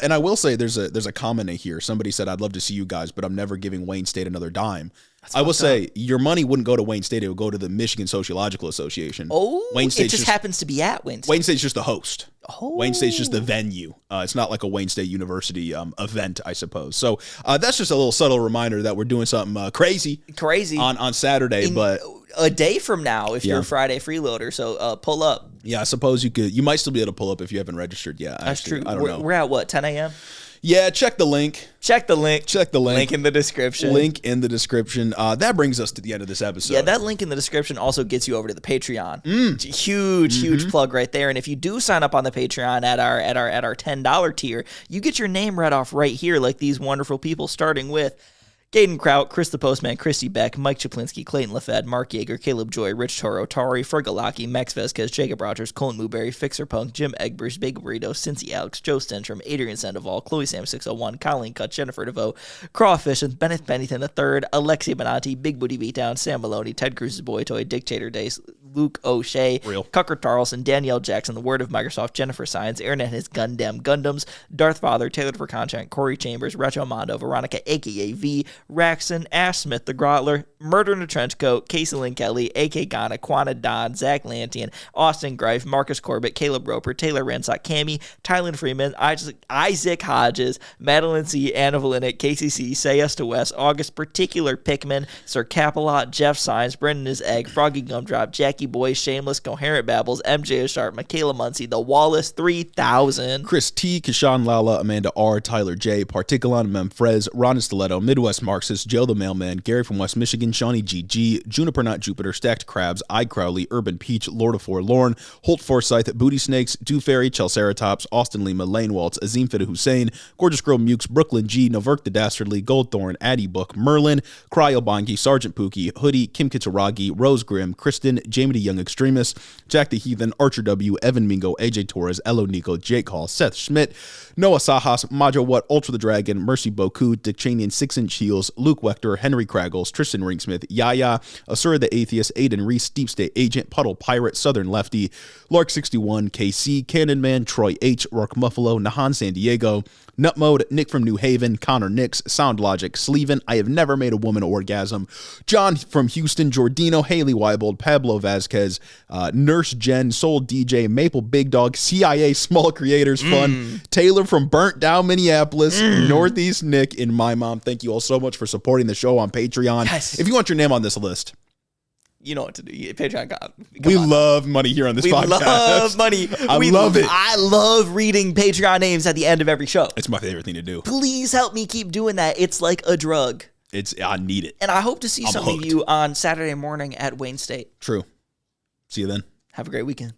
And I will say there's a comment in here. Somebody said, I'd love to see you guys, but I'm never giving Wayne State another dime. I will say your money wouldn't go to Wayne State; it would go to the Michigan Sociological Association. Oh, Wayne State just happens to be at Wayne State. Wayne State's just the host. Oh. Wayne State's just the venue. It's not like a Wayne State University event, I suppose. So that's just a little subtle reminder that we're doing something crazy on Saturday. But a day from now, if you're a Friday freeloader, so pull up. Yeah, I suppose you might still be able to pull up if you haven't registered yet. That's true. I don't know. We're at what, 10 a.m.? Yeah, check the link. Check the link. Link in the description. That brings us to the end of this episode. Yeah, that link in the description also gets you over to the Patreon. Huge plug right there. And if you do sign up on the Patreon at our $10 tier, you get your name read off right here, like these wonderful people, starting with Gaden Kraut, Chris the Postman, Christy Beck, Mike Chaplinsky, Clayton LaFed, Mark Yeager, Caleb Joy, Rich Toro, Tari, Fergalaki, Max Vesquez, Jacob Rogers, Colin Mooberry, Fixer Punk, Jim Egbers, Big Burrito, Cincy Alex, Joe Stenstrom, Adrian Sandoval, Chloe Sam 601, Colleen Cut, Jennifer DeVoe, Crawfish, and Bennett Bennington III, Alexi Bonanti, Big Booty Beatdown, Sam Maloney, Ted Cruz's Boy Toy, Dictator Days, Luke O'Shea, Cucker Tarleson, Danielle Jackson, The Word of Microsoft, Jennifer Science, Aaron and his Gundam Gundams, Darth Father, Tailored for Content, Corey Chambers, Retro Mondo, Veronica, a.k.a. V, Raxon, Ash Smith, The Grotler, Murder in a Trench Coat, Casey Lynn Kelly, A.K. Ghana, Quana Don, Zach Lantian, Austin Greif, Marcus Corbett, Caleb Roper, Taylor Ransock, Cammy, Tylen Freeman, Isaac Hodges, Madeline C., Anna Valinik, KCC, Say Yes to West, August Particular Pickman, Sir Capilot, Jeff Sines, Brendan is Egg, Froggy Gumdrop, Jackie Boy, Shameless, Coherent Babbles, MJ Sharp, Michaela Muncie, The Wallace 3000, Chris T., Kashan Lala, Amanda R., Tyler J., Particulon, Memfrez, Ron Stiletto, Midwest Marxist, Joe the Mailman, Gary from West Michigan, Shawnee GG, Juniper Not Jupiter, Stacked Crabs, I Crowley, Urban Peach, Lord of Forlorn, Holt Forsyth, Booty Snakes, Dew Fairy, Chelceratops, Austin Lima, Lane Waltz, Azim Fitta Hussein, Gorgeous Girl Mukes, Brooklyn G, Noverk the Dastardly, Goldthorn, Addie Book, Merlin, Cryo Bongi, Sergeant Pookie, Hoodie, Kim Kitsuragi, Rose Grimm, Kristen, Jamie the Young Extremist, Jack the Heathen, Archer W, Evan Mingo, AJ Torres, Elo Nico, Jake Hall, Seth Schmidt, Noah Sajas, Majo What, Ultra the Dragon, Mercy Boku, Dick Cheney and 6-Inch Heels, Luke Wechter, Henry Kraggles, Tristan Ringsmith, Yaya, Asura the Atheist, Aiden Reese, Deep State Agent, Puddle Pirate, Southern Lefty, Lark61, KC, Cannon Man, Troy H, Rourke Muffalo, Nahan San Diego, Nut Mode, Nick from New Haven, Connor Nix, Sound Logic, Sleven, I Have Never Made a Woman Orgasm, John from Houston, Jordino, Haley Weibold, Pablo Vasquez, Nurse Jen, Soul DJ, Maple Big Dog, CIA Small Creators Fun, Taylor from Burnt Down Minneapolis, Northeast Nick, and my mom. Thank you all so much for supporting the show on Patreon. Yes. If you want your name on this list, you know what to do. Patreon. We love money here on this podcast. We love money. I love it. I love reading Patreon names at the end of every show. It's my favorite thing to do. Please help me keep doing that. It's like a drug. I need it. And I hope to see some of you on Saturday morning at Wayne State. True. See you then. Have a great weekend.